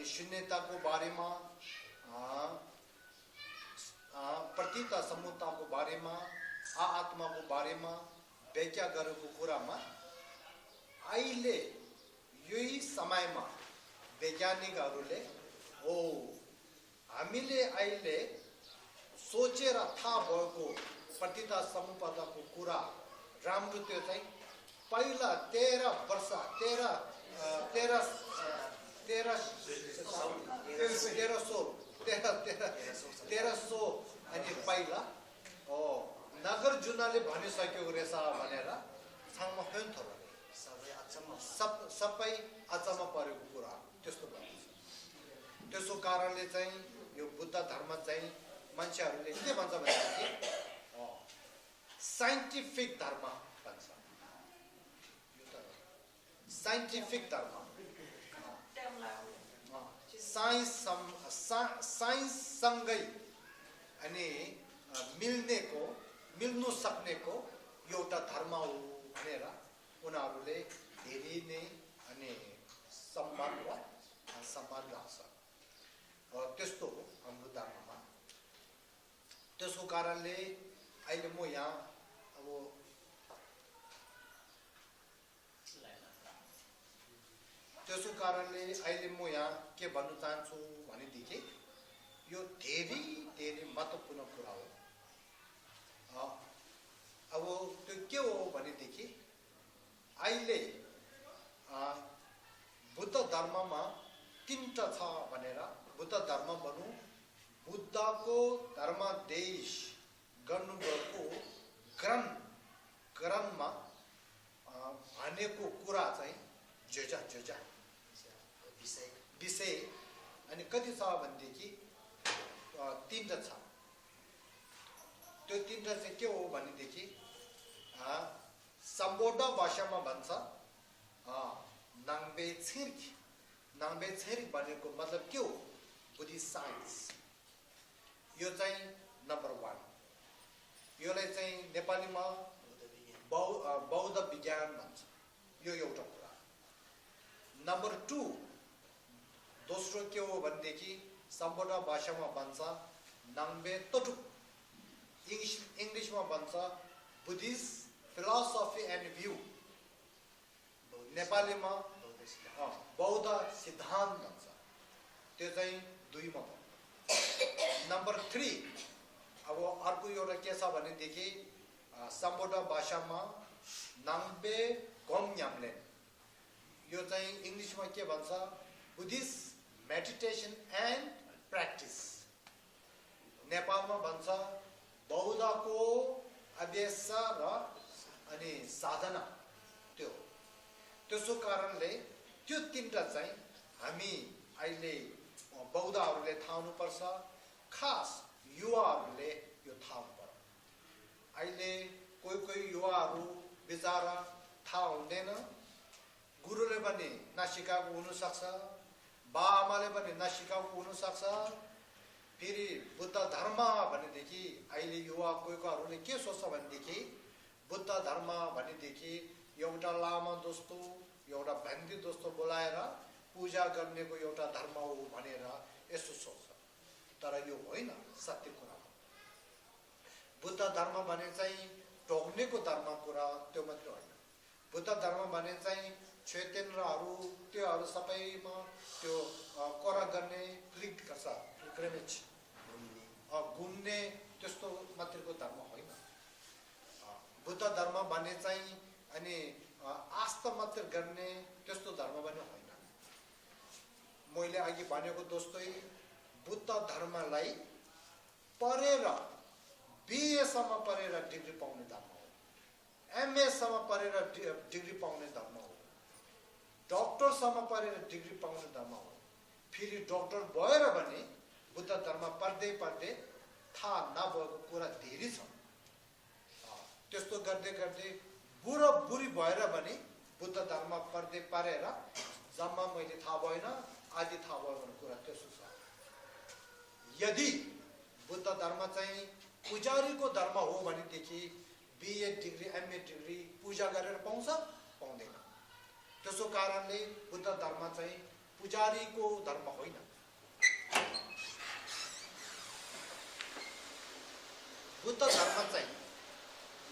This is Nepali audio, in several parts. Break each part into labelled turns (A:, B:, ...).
A: अनि शून्यताको बारेमा प्रतीता समूहताको बारेमा आत्माको बारेमा व्याख्या गरेको कुरामा अहिले यही समयमा वैज्ञानिकहरूले हामीले अहिले सोचेर थाहा भएको प्रतीता समूहताको कुरा राम्रो त्यो चाहिँ पहिला 1300 अनि पहिला नगर जुनाले भनिसकेको रहेछ भनेर छाङमा होइन थोरै सबै अचम्म परेको कुरा त्यस्तो भएको छ। त्यसो कारणले चाहिँ यो बुद्ध धर्म चाहिँ मान्छेहरूले के भन्छ भनेदेखि साइन्टिफिक धर्म भन्छ। साइन्टिफिक धर्म साइन्ससँगै अनि मिल्नु सक्नेको एउटा धर्म हो भनेर उनीहरूले धेरै नै अनि सम्मान राख्छ। त्यस्तो हो हाम्रो धर्ममा। त्यसको कारणले अहिले म यहाँ अब त्यसको कारणले अहिले म यहाँ के भन्न चाहन्छु भनेदेखि यो धेरै धेरै महत्त्वपूर्ण कुरा हो। अब त्यो के हो भनेदेखि अहिले बुद्ध धर्ममा 3टा छ भनेर बुद्ध धर्म भनौँ बुद्धको धर्मदेश गर्नुभएको ग्रन्थमा भनेको कुरा चाहिँ जोजा विषय अनि कति छ भनेदेखि 3टा छ। त्यो 3टा चाहिँ के हो भनेदेखि सम्बोध भाषामा भन्छ नाङ्बे छेरी भनेको मतलब के हो बुद्धिस्ट साइन्स। यो चाहिँ नम्बर 1। योलाई चाहिँ नेपालीमा बौद्ध विज्ञान भन्छ। यो एउटा कुरा। नम्बर 2 दोस्रो के हो भनेदेखि सम्बोध भाषामा भन्छ नाङ्बे टोटुक इङ्ग्लिसमा भन्छ बुद्धिस्ट फिलोसफी एन्ड भ्यू नेपालीमा बौद्ध सिद्धान्त भन्छ। त्यो चाहिँ 2मा भयो। नम्बर 3 अब अर्को एउटा के छ भनेदेखि सम्बोध भाषामा नाङ्बे गोमयाम्लेन यो चाहिँ इङ्ग्लिसमा के भन्छ बुद्धिस्ट मेडिटेसन एन्ड प्र्याक्टिस। नेपालमा भन्छ बौद्धको अभ्यास र अनि साधना। त्यसो कारणले त्यो 3टा चाहिँ हामी अहिले बौद्धहरूले थाहा हुनुपर्छ। खास युवाहरूले यो थाहा हुनुपर्छ। अहिले कोही युवाहरू बिचारा थाहा हुँदैन। गुरुले पनि नसिकाएको हुनसक्छ, बाआमाले पनि नसिकाएको हुनसक्छ। फेरि बुद्ध धर्म भनेदेखि अहिले युवा कोहीकोहरूले के सोच्छ भनेदेखि बुद्ध धर्म भनेदेखि एउटा लामा जस्तो एउटा भन्दी जस्तो बोलाएर पूजा गर्नेको एउटा धर्म हो भनेर यसो सोच्छ। तर यो होइन सत्य कुरा। बुद्ध धर्म भने चाहिँ टोक्नेको धर्म कुरा त्यो मात्रै होइन। बुद्ध धर्म भने चाहिँ चैतन्यहरू त्योहरू सबैमा त्यो कुरा गर्ने क्लिक गर्छ पिलग्रिमेज घुम्ने त्यस्तो मात्रैको धर्म होइन। बुद्ध धर्म भने चाहिँ अनि आस्था मात्र गर्ने त्यस्तो धर्म पनि होइन। मैले अघि भनेको जस्तै बुद्ध धर्मलाई पढेर बिएसम्म पढेर डिग्री पाउने धर्म हो। एमएसम्म पढेर डिग्री पाउने धर्म हो। डक्टरसम्म पढेर डिग्री पाउने धर्म हो। फेरि डक्टर भएर भने बुद्ध धर्म पढ्दै थाहा नभएको कुरा धेरै छ। त्यस्तो गर्दै बुढी भएर पनि बुद्ध धर्म पढ्दै पढेर जम्मा मैले थाहा भएन आदि थाहा भयो भन्ने कुरा त्यस्तो छ। यदि बुद्ध धर्म चाहिँ पुजारीको धर्म हो भनेदेखि बिए डिग्री एमए डिग्री पूजा गरेर पाउँछ पाउँदैन। त्यसो कारणले बुद्ध धर्म चाहिँ पुजारीको धर्म होइन। बुद्ध धर्म चाहिँ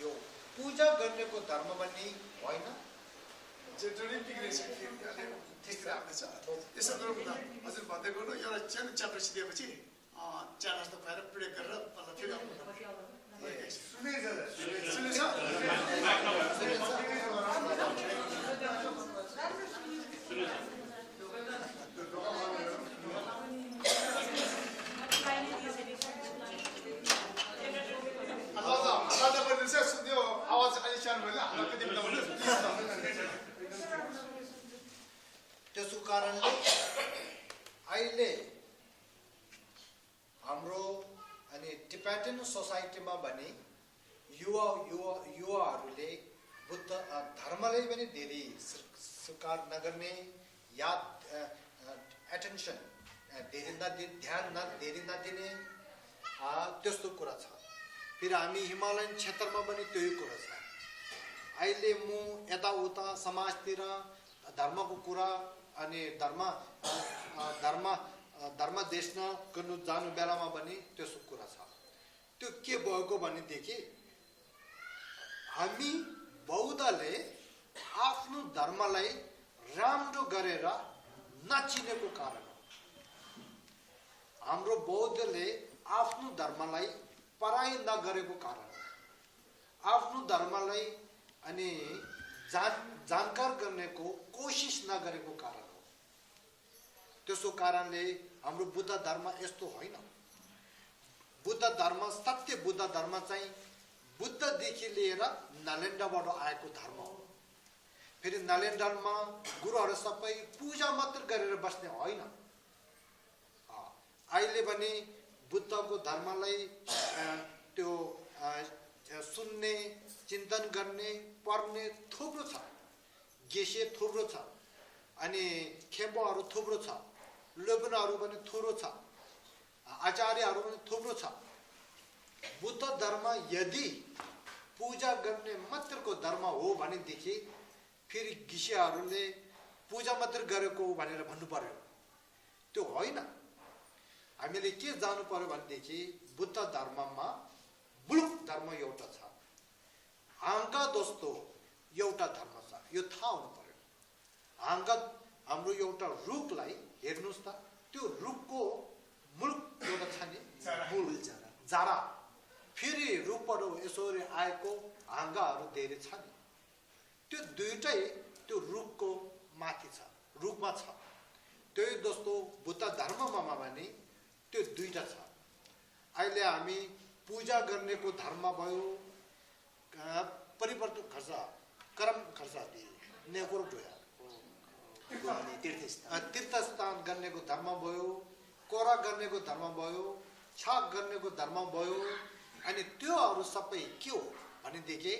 A: यो पूजा गर्नेको धर्म भन्ने होइन।
B: जेनरली पिग्रेसन ठिक राम्रो छ। यसो गरौँ न, हजुर भन्दै गर्नु, एउटा सानो च्याप्टर सिधेपछि च्यानल त खुवाएर प्रयोग गरेर बल्ल फेरि सुनेछ। सुन्यो आवाज अलि सानो भयो, हल्का दिनु न।
A: त्यसको कारणले अहिले हाम्रो अनि टिबेटन सोसाइटीमा भने युवाहरूले बुद्ध धर्मलाई पनि धेरै स्वीकार नगर्ने, याद एटेन्सन ध्यान धेरै नदिने त्यस्तो कुरा छ। फेरि हामी हिमालयन क्षेत्रमा पनि त्यही कुरा छ। अहिले म यताउता समाजतिर धर्मको कुरा अनि धर्म देख्न गर्नु जानु बेलामा पनि त्यस्तो कुरा छ। त्यो के भएको भनेदेखि हामी बौद्धले आफ्नो धर्मलाई राम्रो गरेर नचिनेको कारण हो। हाम्रो बौद्धले आफ्नो धर्मलाई पराई नगरेको कारण हो। आफ्नो धर्मलाई अनि जानकार गर्नेको कोसिस नगरेको कारण हो। त्यसो कारणले हाम्रो बुद्ध धर्म यस्तो होइन। बुद्ध धर्म सत्य बुद्ध धर्म चाहिँ बुद्धदेखि लिएर नालन्दाबाट आएको धर्म हो। फेरि नालन्दामा गुरुहरू सबै पूजा मात्र गरेर बस्ने होइन। अहिले पनि बुद्धको धर्मलाई त्यो सुन्ने, चिन्तन गर्ने, पढ्ने थुप्रो छ। गेसे थुप्रो छ, अनि खेम्बोहरू थुप्रो छ, लोबनहरू पनि थुप्रो छ, आचार्यहरू पनि थुप्रो छ। बुद्ध धर्म यदि पूजा गर्ने मात्रको धर्म हो भनेदेखि फेरि गिसेहरूले पूजा मात्र गरेको हो भनेर भन्नु पर्यो। त्यो होइन। हामीले के जानु पर्यो भनेदेखि बुद्ध धर्ममा मुलुक धर्म एउटा छ, आङ्का दोस्तो एउटा धर्म छ। यो थाहा हुनु पर्यो। आङ्का हाम्रो एउटा रुखलाई हेर्नुहोस् त, त्यो रुखको मुलुक एउटा छ नि, मूल जारा। फेरि रुखबाट यसरी आएको हाँगाहरू धेरै छ नि। त्यो दुइटै त्यो रुखको माथि छ, रुखमा छ। त्यही दोस्तो बुद्ध धर्ममा भने त्यो दुईटा छ। अहिले हामी पूजा गर्नेको धर्म भयो, परिवर्तन खर्च कर्म खर्च नेकुरो जोया तीर्थस्थान गर्नेको धर्म भयो, कोरा गर्नेको धर्म भयो, छाक गर्नेको धर्म भयो। अनि त्योहरू सबै के हो भनेदेखि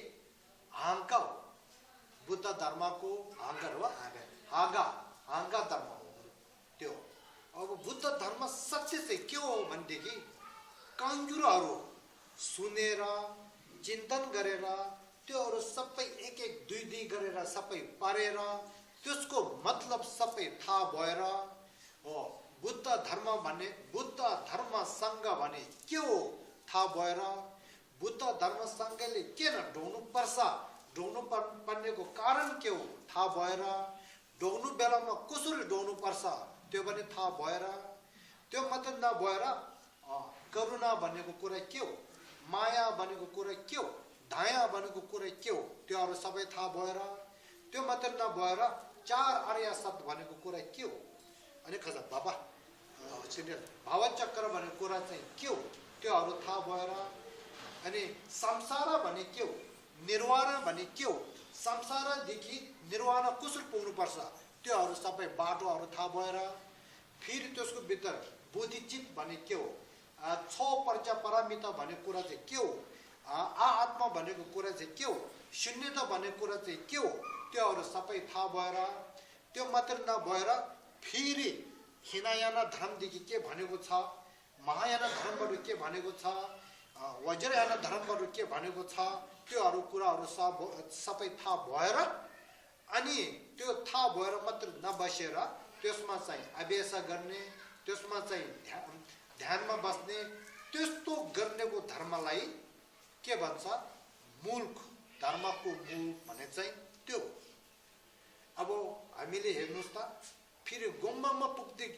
A: अहङ्का हो। बुद्ध धर्मको अहङ्कार हो, हाँगा धर्म हो त्यो। अब बुद्ध धर्म सत्य चाहिँ के हो भनेदेखि कन्जुरहरू सुनेर चिन्तन गरेर त्योहरू सबै एक एक दुई दुई गरेर सबै पढेर त्यसको मतलब सबै थाहा भएर हो। बुद्ध धर्म भन्ने, बुद्ध धर्म सङ्घ भने के हो थाहा भएर, बुद्ध धर्म सङ्घले किन ढोग्नु पर्छ, ढोग्नु पर्नेको कारण के हो थाहा भएर, ढोग्नु बेलामा कसरी ढोग्नु पर्छ त्यो पनि थाहा भएर, त्यो मात्र नभएर करुणा भनेको कुरा के हो, माया भनेको कुरा के हो, दया भनेको कुरा के हो त्योहरू सबै थाहा भएर, त्यो मात्र नभएर चार आर्य शब्द भनेको कुरा के हो, अनि खजा बाबा भावचक्र भनेको कुरा चाहिँ के हो त्योहरू थाहा भएर, अनि संसार भने के हो, निर्वाण भने के हो, संसारदेखि निर्वाण कसरी पुग्नुपर्छ त्योहरू सबै बाटोहरू थाहा भएर, फेरि त्यसको भित्र बोधिचित भने के हो, छ पर्चा परामिता भन्ने कुरा चाहिँ के हो, आत्मा भनेको कुरा चाहिँ के हो, शून्यता भन्ने कुरा चाहिँ के हो त्योहरू सबै थाहा भएर, त्यो मात्र नभएर फेरि हिनायान धर्मदेखि के भनेको छ, महायान धर्मबाट के भनेको छ, वज्रयान धर्मबाट के भनेको छ त्योहरू कुराहरू सबै थाहा भएर, अनि त्यो थाहा भएर मात्र नबसेर त्यसमा चाहिँ अभ्यास गर्ने, त्यसमा चाहिँ ध्यानमा बस्ने, त्यस्तो गर्नेको धर्मलाई के भन्छ? मूल धर्मको मूल भने चाहिँ त्यो। अब हामीले हेर्नुस् त, फेरि गुम्बामा पुग्दै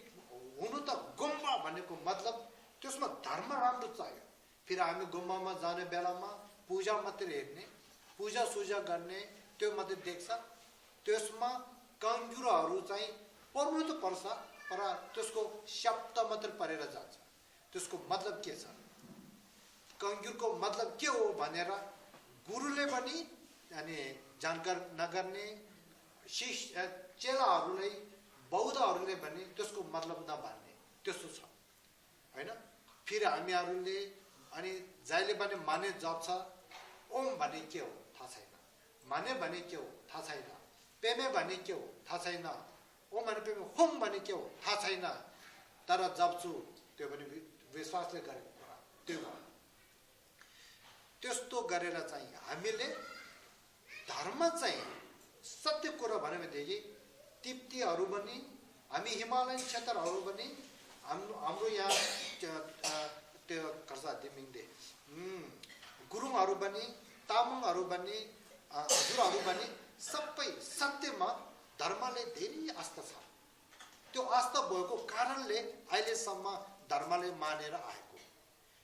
A: हुनु त गुम्बा भनेको मतलब त्यसमा धर्म राम्रो चाहियो। फेरि हामी गुम्बामा जाने बेलामा पूजा मात्रै हेर्ने, पूजा सुजा गर्ने त्यो मात्रै देख्छ। त्यसमा कङ्जुरहरू चाहिँ पर्नु त पर्छ, तर त्यसको शब्द मात्रै परेर जान्छ। त्यसको मतलब के छ? कङ्जुरको मतलब के हो भनेर गुरुले पनि अनि जानकार नगर्ने, चेलाहरूलाई बौद्धहरूले पनि त्यसको मतलब नमान्ने, त्यस्तो छ होइन। फेरि हामीहरूले अनि जहिले पनि माने जप छ, ओम भने के हो थाहा छैन, माने भने के हो थाहा छैन, पेमे भने के हो थाहा छैन, ओम भने पेमे, होम भने के हो थाहा छैन, तर जप्छु त्यो पनि विश्वासले गरेको कुरा त्यो हो। त्यस्तो गरेर चाहिँ हामीले धर्म चाहिँ सत्य कुरा भन्यो भनेदेखि तिप्तीहरू पनि, हामी हिमालयन क्षेत्रहरू पनि, हाम्रो यहाँ त्यो खर्सा दिमिङदे गुरुङहरू पनि, तामाङहरू पनि, हजुरहरू पनि सबै सत्यमा धर्मले धेरै आस्था छ। त्यो आस्था भएको कारणले अहिलेसम्म धर्मले मानेर आएको।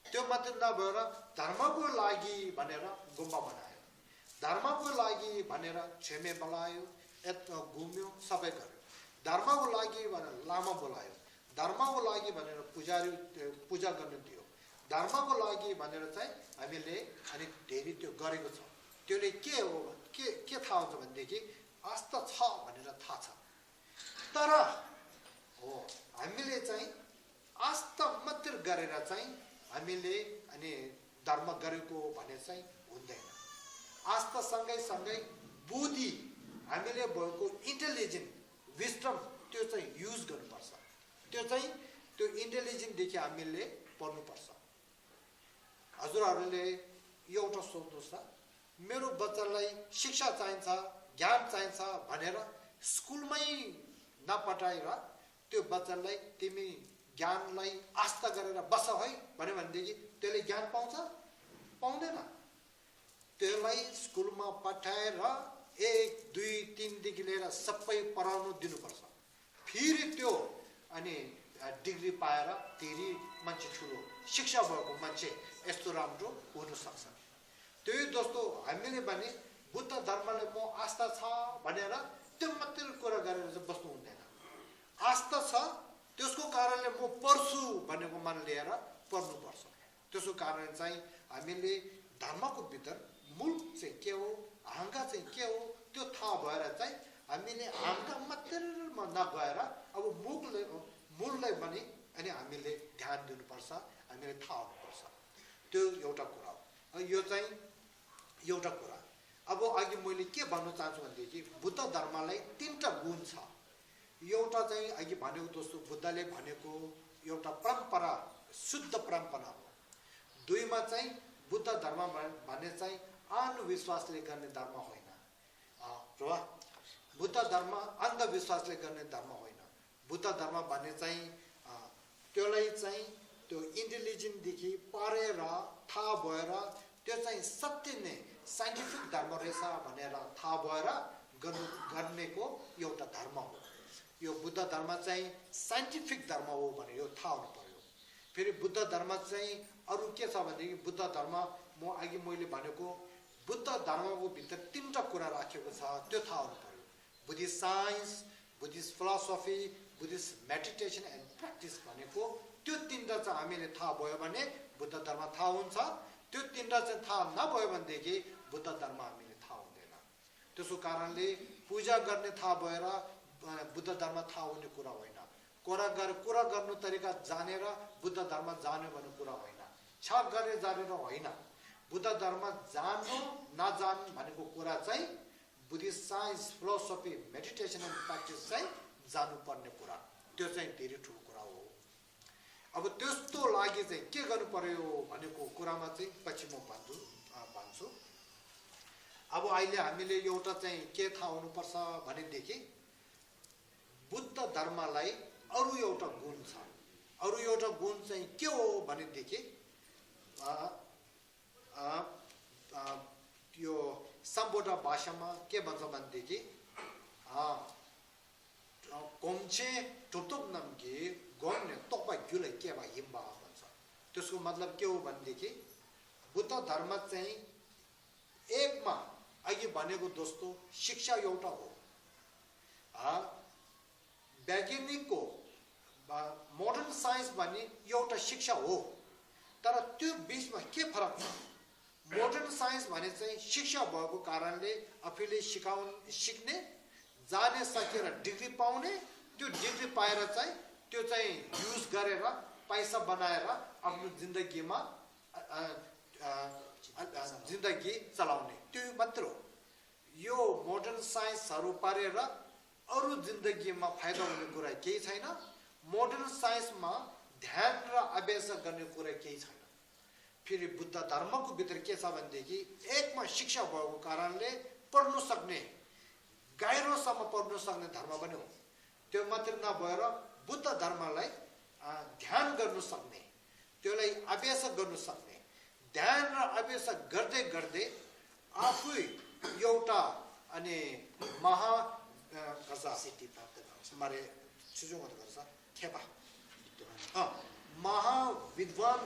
A: त्यो मात्रै नभएर धर्मको लागि भनेर गुम्बा बनायो, धर्मको लागि भनेर छेमे बोलायो, घुम्यो, सबै गर्यो। धर्मको लागि भनेर लामा बोलायो, धर्मको लागि भनेर पुजारी पूजा गर्नु दियो, धर्मको लागि भनेर चाहिँ हामीले अनि धेरै त्यो गरेको छ। त्यसले के हो, के थाहा हुन्छ भनेदेखि आस्था छ भनेर थाहा छ। तर हो हामीले चाहिँ आस्था मात्र गरेर चाहिँ हामीले अनि धर्म गरेको भने चाहिँ हुँदैन। आस्था सँगै सँगै बुद्धि, हामीले भएको इन्टेलिजेन्ट विस्डम त्यो चाहिँ युज गर्नुपर्छ। त्यो चाहिँ त्यो इन्टेलिजेन्टदेखि हामीले पढ्नुपर्छ। हजुरहरूले एउटा सोध्नुहोस् त, मेरो बच्चालाई शिक्षा चाहिन्छ, ज्ञान चाहिन्छ भनेर स्कुलमै नपठाएर त्यो बच्चालाई तिमी ज्ञानलाई आस्था गरेर बस है भन्यो भनेदेखि त्यसले ज्ञान पाउँछ? पाउँदैन। त्यसलाई स्कुलमा पठाएर 1, 2, 3 देखि लिएर सबै पढाउनु दिनुपर्छ। फेरि त्यो अनि डिग्री पाएर फेरि मान्छे ठुलो शिक्षा भएको मान्छे यस्तो राम्रो हुन सक्छ। त्यही जस्तो हामीले भने बुद्ध धर्मले म आस्था छ भनेर त्यो मात्रै कुरा गरेर चाहिँ बस्नु हुँदैन। आस्था छ, त्यसको कारणले म पढ्छु भनेको मन लिएर पढ्नुपर्छ। त्यसको कारण चाहिँ हामीले धर्मको भित्र मूल चाहिँ के हो, अहङ्कार चाहिँ के हो त्यो थाहा भएर चाहिँ हामीले अहङ्कार मात्रमा नगएर अब मूललाई पनि अनि हामीले ध्यान दिनुपर्छ, हामीले थाहा हुनुपर्छ। त्यो एउटा कुरा हो। यो चाहिँ एउटा कुरा। अब अघि मैले के भन्न चाहन्छु भनेदेखि बुद्ध धर्मलाई 3टा गुण छ। एउटा चाहिँ अघि भनेको जस्तो बुद्धले भनेको एउटा परम्परा, शुद्ध परम्परा हो। 2मा चाहिँ बुद्ध धर्म भने चाहिँ अन्धविश्वासले गर्ने धर्म होइन। बुद्ध धर्म अन्धविश्वासले गर्ने धर्म होइन। बुद्ध धर्म भन्ने चाहिँ त्यसलाई चाहिँ त्यो इन्टेलिजेन्टदेखि पढेर थाहा भएर त्यो चाहिँ सत्य नै साइन्टिफिक धर्म रहेछ भनेर थाहा भएर गर्नेको एउटा धर्म हो। यो बुद्ध धर्म चाहिँ साइन्टिफिक धर्म हो भने यो थाहा हुनु पर्यो। फेरि बुद्ध धर्म चाहिँ अरू के छ भनेदेखि बुद्ध धर्म अघि मैले भनेको बुद्ध धर्मको भित्र 3टा कुरा राखेको छ, त्यो थाहा हुनु पर्यो। Buddhist science, Buddhist philosophy, Buddhist meditation and practice भनेको त्यो 3टा चाहिँ हामीले थाहा भयो भने बुद्ध धर्म थाहा हुन्छ। त्यो 3टा चाहिँ थाहा नभयो भनेदेखि बुद्ध धर्म हामीले थाहा हुँदैन। त्यसको कारणले पूजा गर्ने थाहा भएर बुद्ध धर्म थाहा हुने कुरा होइन। कुरा गर्नु तरिका जानेर बुद्ध धर्म जान्यो भन्ने कुरा होइन। छ गरेर जानेर होइन। बुद्ध धर्म जान्नु नजान्नु भनेको कुरा चाहिँ Buddhist science, philosophy, meditation and practice चाहिँ जान्नुपर्ने कुरा, त्यो चाहिँ धेरै ठुलो कुरा हो। अब त्यस्तो लागि चाहिँ के गर्नु पर्यो भनेको कुरामा चाहिँ पछि म भन्छु। अब अहिले हामीले एउटा चाहिँ के थाहा हुनुपर्छ भनेदेखि बुद्ध धर्मलाई अरु एउटा गुण छ। अरु एउटा गुण चाहिँ के हो भनेदेखि यो सम्बोधा भाषामा के भन्छ भनेदेखि कोम्चे टुटुक नम्के गोम्ने तोपा ग्युले केबा हिम्बा भन्छ। त्यसको मतलब के हो भनेदेखि बुद्ध धर्म चाहिँ एकमा अघि भनेको दोस्तो शिक्षा एउटा हो। वैज्ञानिकको मोडर्न साइन्स भन्ने एउटा शिक्षा हो, तर त्यो बीचमा के फरक छ? मोडर्न साइन्स भने चाहिँ शिक्षा भएको कारणले आफूले सिक्ने जाने सकेर डिग्री पाउने, त्यो डिग्री पाएर चाहिँ त्यो चाहिँ युज गरेर पैसा बनाएर आफ्नो जिन्दगीमा जिन्दगी चलाउने, त्यो मात्र हो। यो मोडर्न साइन्सहरू पढेर अरु जिन्दगीमा फाइदा हुने कुरा केही छैन। मोडर्न साइन्समा ध्यान र अभ्यास गर्ने कुरा केही छैन। फेरि बुद्ध धर्मको भित्र के छ भनेदेखि एकमा शिक्षा भएको कारणले पढ्नु सक्ने, गहिरोसम्म पढ्नु सक्ने धर्म पनि हो। त्यो मात्र नभएर बुद्ध धर्मलाई ध्यान गर्नु सक्ने, त्यसलाई अभ्यास गर्नु सक्ने, ध्यान र अभ्यास गर्दै गर्दै आफै एउटा अनि महा सिद्धि प्राप्त गर्छ। मारे सुजुङत गर्छ खेपा महाविद्वान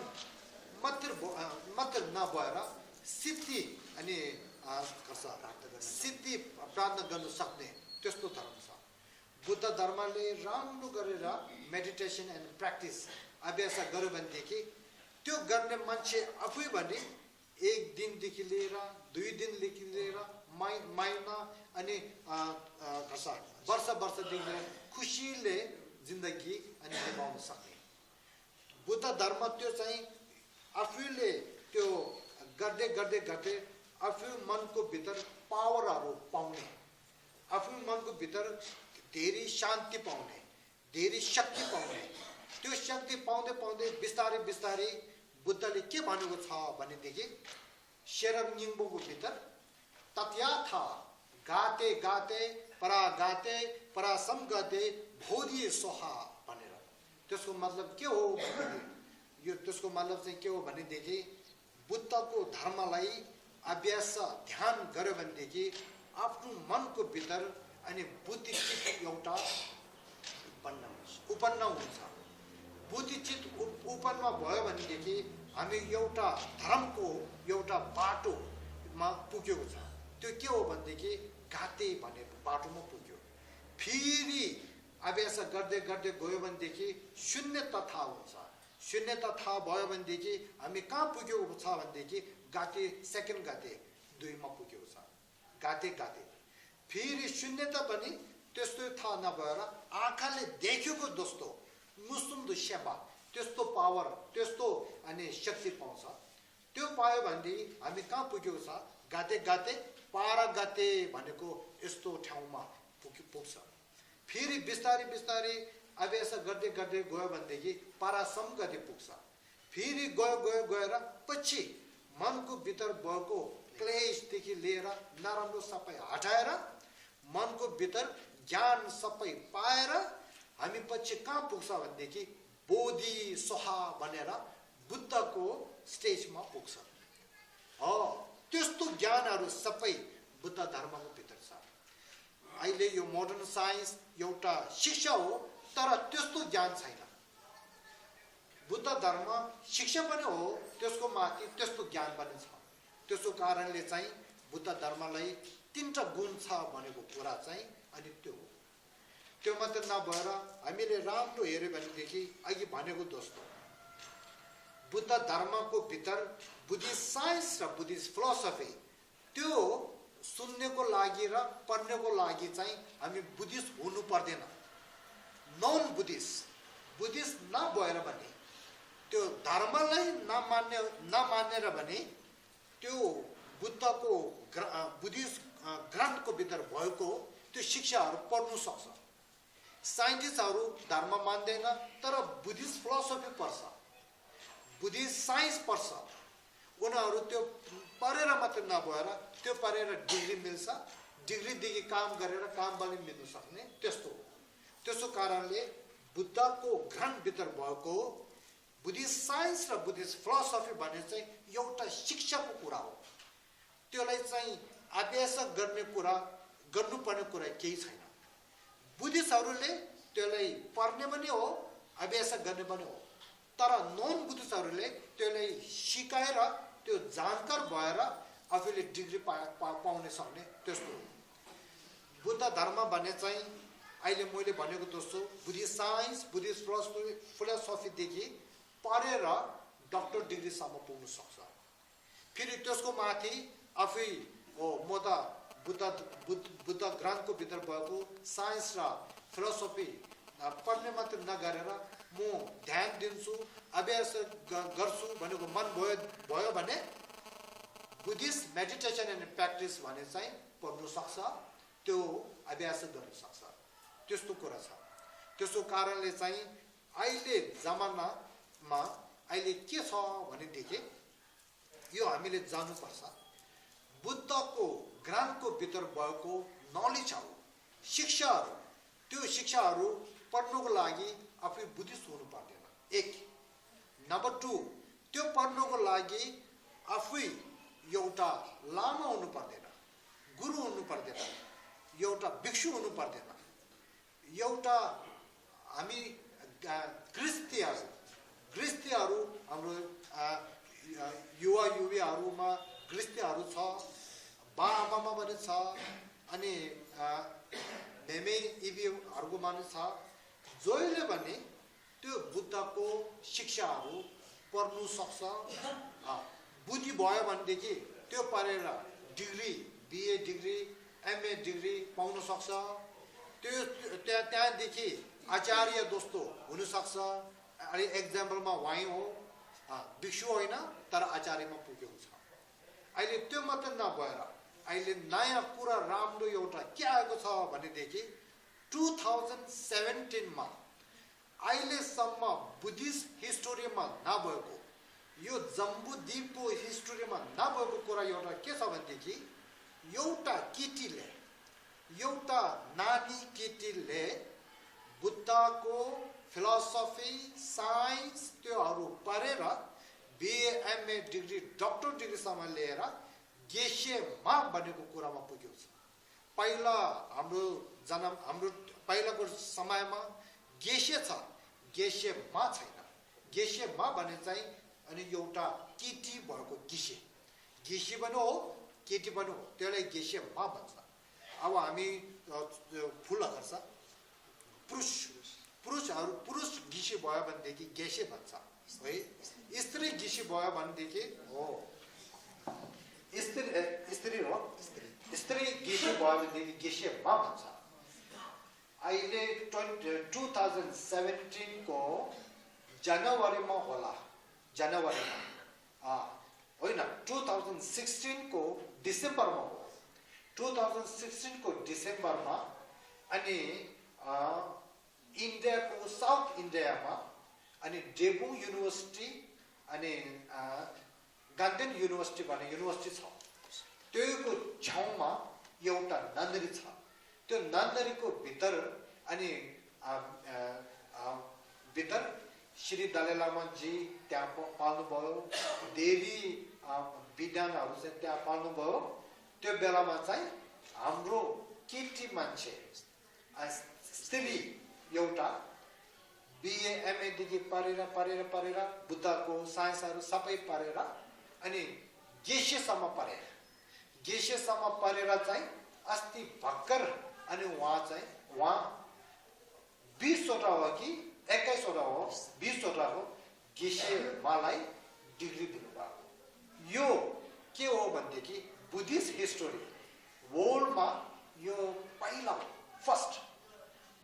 A: मात्र नभएर सिद्धि अनि सिद्धि प्राप्त गर्न सक्ने त्यस्तो धर्म छ। बुद्ध धर्मले राम्रो गरेर मेडिटेसन एन्ड प्र्याक्टिस अभ्यास गर्यो भनेदेखि त्यो गर्ने मान्छे आफै भने 1 दिनदेखि लिएर 2 दिनदेखि लिएर महिना अनि वर्षदेखि लिएर खुसीले जिन्दगी अनि निभाउन सक्ने। बुद्ध धर्म त्यो चाहिँ आफूले त्यो गर्दै गर्दै गर्दै आफू मनको भित्र पावरहरू पाउने, आफू मनको भित्र धेरै शान्ति पाउने, धेरै शक्ति पाउने। त्यो शक्ति पाउँदै पाउँदै बिस्तारै बिस्तारै बुद्धले के भनेको छ भनेदेखि शेरम निङ्बोको भित्र तत्याथा गाते गाते परागाते परासमगते भोधि सोहा भनेर। त्यसको मतलब के हो भनेदेखि यो त्यसको मतलब चाहिँ के हो भनेदेखि बुद्धको धर्मलाई अभ्यास ध्यान गर्यो भनेदेखि आफ्नो मनको भित्र अनि बुद्धिचित एउटा उत्पन्न हुन्छ। बुद्धिचित उत्पन्न भयो भनेदेखि हामी एउटा धर्मको एउटा बाटोमा पुगेको छ। त्यो के हो भनेदेखि घाते भन्ने बाटोमा पुग्यो। फेरि अभ्यास गर्दै गर्दै गयो भनेदेखि शून्यता थाहा हुन्छ। शून्यता थाहा भयो भनेदेखि हामी कहाँ पुगेको छ भनेदेखि गाते सेकेन्ड गाते 2 मा पुगेको छ। गाते गाते फेरि शून्यता पनि त्यस्तो थाहा नभएर आँखाले देखेको दोस्तो मुसुन्दो सेवा त्यस्तो पावर त्यस्तो अनि शक्ति पाउँछ। त्यो पायो भनेदेखि हामी कहाँ पुगेको छ? गाते गाते पारा गाते भनेको यस्तो ठाउँमा पुग्छ। फेरि बिस्तारै बिस्तारै अभ्यास गर्दै गर्दै गयो भनेदेखि पारासम गति पुग्छ। फेरि गएर पछि मनको भित्र भएको क्लेशदेखि लिएर नराम्रो सबै हटाएर मनको भित्र ज्ञान सबै पाएर हामी पछि कहाँ पुग्छ भनेदेखि बोधि सोहा भनेर बुद्धको स्टेजमा पुग्छ। त्यस्तो ज्ञानहरू सबै बुद्ध धर्मको भित्र छ। अहिले यो मोडर्न साइन्स एउटा शिक्षा हो, तर त्यस्तो ज्ञान छैन। बुद्ध धर्म शिक्षा पनि हो, त्यसको माथि त्यस्तो ज्ञान पनि छ। त्यसको कारणले चाहिँ बुद्ध धर्मलाई 3टा गुण छ भनेको कुरा चाहिँ अनि त्यो हो। त्यो मात्र नभएर हामीले राम्रो हेर्यो भनेदेखि अघि भनेको दोस्तो बुद्ध धर्मको भित्र बुद्धिस्ट साइन्स र बुद्धिस्ट फिलोसफी त्यो सुन्नेको लागि र पढ्नेको लागि चाहिँ हामी बुद्धिस्ट हुनु पर्दैन। नन बुद्धिस्ट नभएर भने त्यो धर्मलाई नमानेर भने त्यो बुद्धको बुद्धिस्ट ग्रन्थको भित्र भएको त्यो शिक्षाहरू पढ्नु सक्छ। साइन्टिस्टहरू धर्म मान्दैन तर बुद्धिस्ट फिलोसफी पढ्छ, बुद्धिस्ट साइन्स पढ्छ। उनीहरू त्यो पढेर मात्र नभएर त्यो पढेर डिग्री मिल्छ, डिग्रीदेखि काम गरेर काम पनि मिल्नु सक्ने त्यस्तो हो। त्यसो कारणले बुद्धको ग्रन्थभित्र भएको बुद्धिस्ट साइन्स र बुद्धिस्ट फिलोसफी भन्ने चाहिँ एउटा शिक्षाको कुरा हो। त्यसलाई चाहिँ अभ्यास गर्नुपर्ने कुरा केही छैन। बुद्धिस्टहरूले त्यसलाई पढ्ने पनि हो, अभ्यास गर्ने पनि हो। तर नन बुद्धिस्टहरूले त्यसलाई सिकाएर त्यो जानकार भएर आफूले डिग्री पाउने सक्ने त्यस्तो हो। बुद्ध धर्म भन्ने चाहिँ अहिले मैले भनेको जस्तो बुद्धिस्ट साइन्स बुद्धिस्ट फिलोसफीदेखि पढेर डक्टर डिग्रीसम्म पुग्न सक्छ। फेरि त्यसको माथि आफै हो म त बुद्ध ग्रन्थको भित्र भएको साइन्स र फिलोसफी पढ्ने मात्र नगरेर म ध्यान दिन्छु, अभ्यास गर्छु भनेको मन भयो भने बुद्धिस्ट मेडिटेसन एन्ड प्र्याक्टिस भने चाहिँ पढ्नु सक्छ, त्यो अभ्यास गर्न सक्छ। त्यस्तो कुरा छ। त्यसो कारणले चाहिँ अहिले जमानामा अहिले के छ भनेदेखि यो हामीले जान्नुपर्छ। बुद्धको ग्रन्थको भित्र भएको नलेजहरू, शिक्षाहरू, त्यो शिक्षाहरू पढ्नुको लागि आफै बुद्धिस्ट हुनु पर्दैन। एक नम्बर 2 त्यो पढ्नुको लागि आफै एउटा लामा हुनु पर्दैन, गुरु हुनु पर्दैन, एउटा भिक्षु हुनु पर्दैन। एउटा हामी गृहस्थीहरू हाम्रो युवाहरूमा गृहस्थीहरू छ, बाआमामा पनि छ, अनि मेमे इबीहरूको पनि छ। जसले भने त्यो बुद्धको शिक्षाहरू पढ्नु सक्छ। बुद्धि भयो भनेदेखि त्यो पढेर degree, BA degree, MA degree पाउन सक्छ। त्यो त्यहाँदेखि आचार्य जस्तो हुनसक्छ। अहिले एक्जाम्पलमा वहीँ हो, भिक्षु होइन तर आचार्यमा पुगेको छ। अहिले त्यो मात्र नभएर अहिले नयाँ कुरा राम्रो एउटा के आएको छ भनेदेखि 2017मा अहिलेसम्म बुद्धिस्ट हिस्टोरीमा नभएको, यो जम्बूद्वीपको हिस्टोरीमा नभएको कुरा एउटा के छ भनेदेखि एउटा केटीले, एउटा नानी केटीले बुद्धको फिलोसफी साइन्स त्योहरू पढेर बिए एमए डिग्री डक्टर डिग्रीसम्म लिएर गेसेमा बनेको कुरामा पुग्यो छ। पहिला हाम्रो पहिलाको समयमा गेसे छ, गेसेमा छैन। गेसेमा भने चाहिँ अनि एउटा केटी भएको गेसे पनि हो, केटी पनि हो, त्यसलाई गेसेमा भन्छ। अब हामी फुल गर्छ, पुरुष गिसी भयो भनेदेखि गेसे भन्छ है। स्त्री गिसी भयो भनेदेखि हो स्त्री हो, स्त्री गिसी भयो भनेदेखि गेसेमा भन्छ। अहिले 2017को जनवरीमा होला, जनवरीमा होइन 2016को डिसेम्बरमा हो। 2016को डिसेम्बरमा अनि इन्डियाको साउथ इन्डियामा अनि डेबु युनिभर्सिटी अनि गान्धीन युनिभर्सिटी भन्ने युनिभर्सिटी छ। त्योको छेउमा एउटा नन्दरी छ। त्यो नन्दरीको भित्र अनि भित्र श्री दलाई लामाजी त्यहाँ पाल्नुभयो, देवी विद्वानहरू चाहिँ त्यहाँ पाल्नुभयो। त्यो बेलामा चाहिँ हाम्रो केटी मान्छे स्त्री एउटा बिए एमएदेखि पढेर बुद्धको साइन्सहरू सबै पढेर अनि गेसेसम्म पढेर चाहिँ अस्ति भर्खर अनि उहाँ 20वटा हो कि 21वटा हो, 20वटा हो गेसेमालाई डिग्री दिनुभएको। यो के हो भनेदेखि बुद्धिस्ट हिस्टोरी वर्ल्डमा यो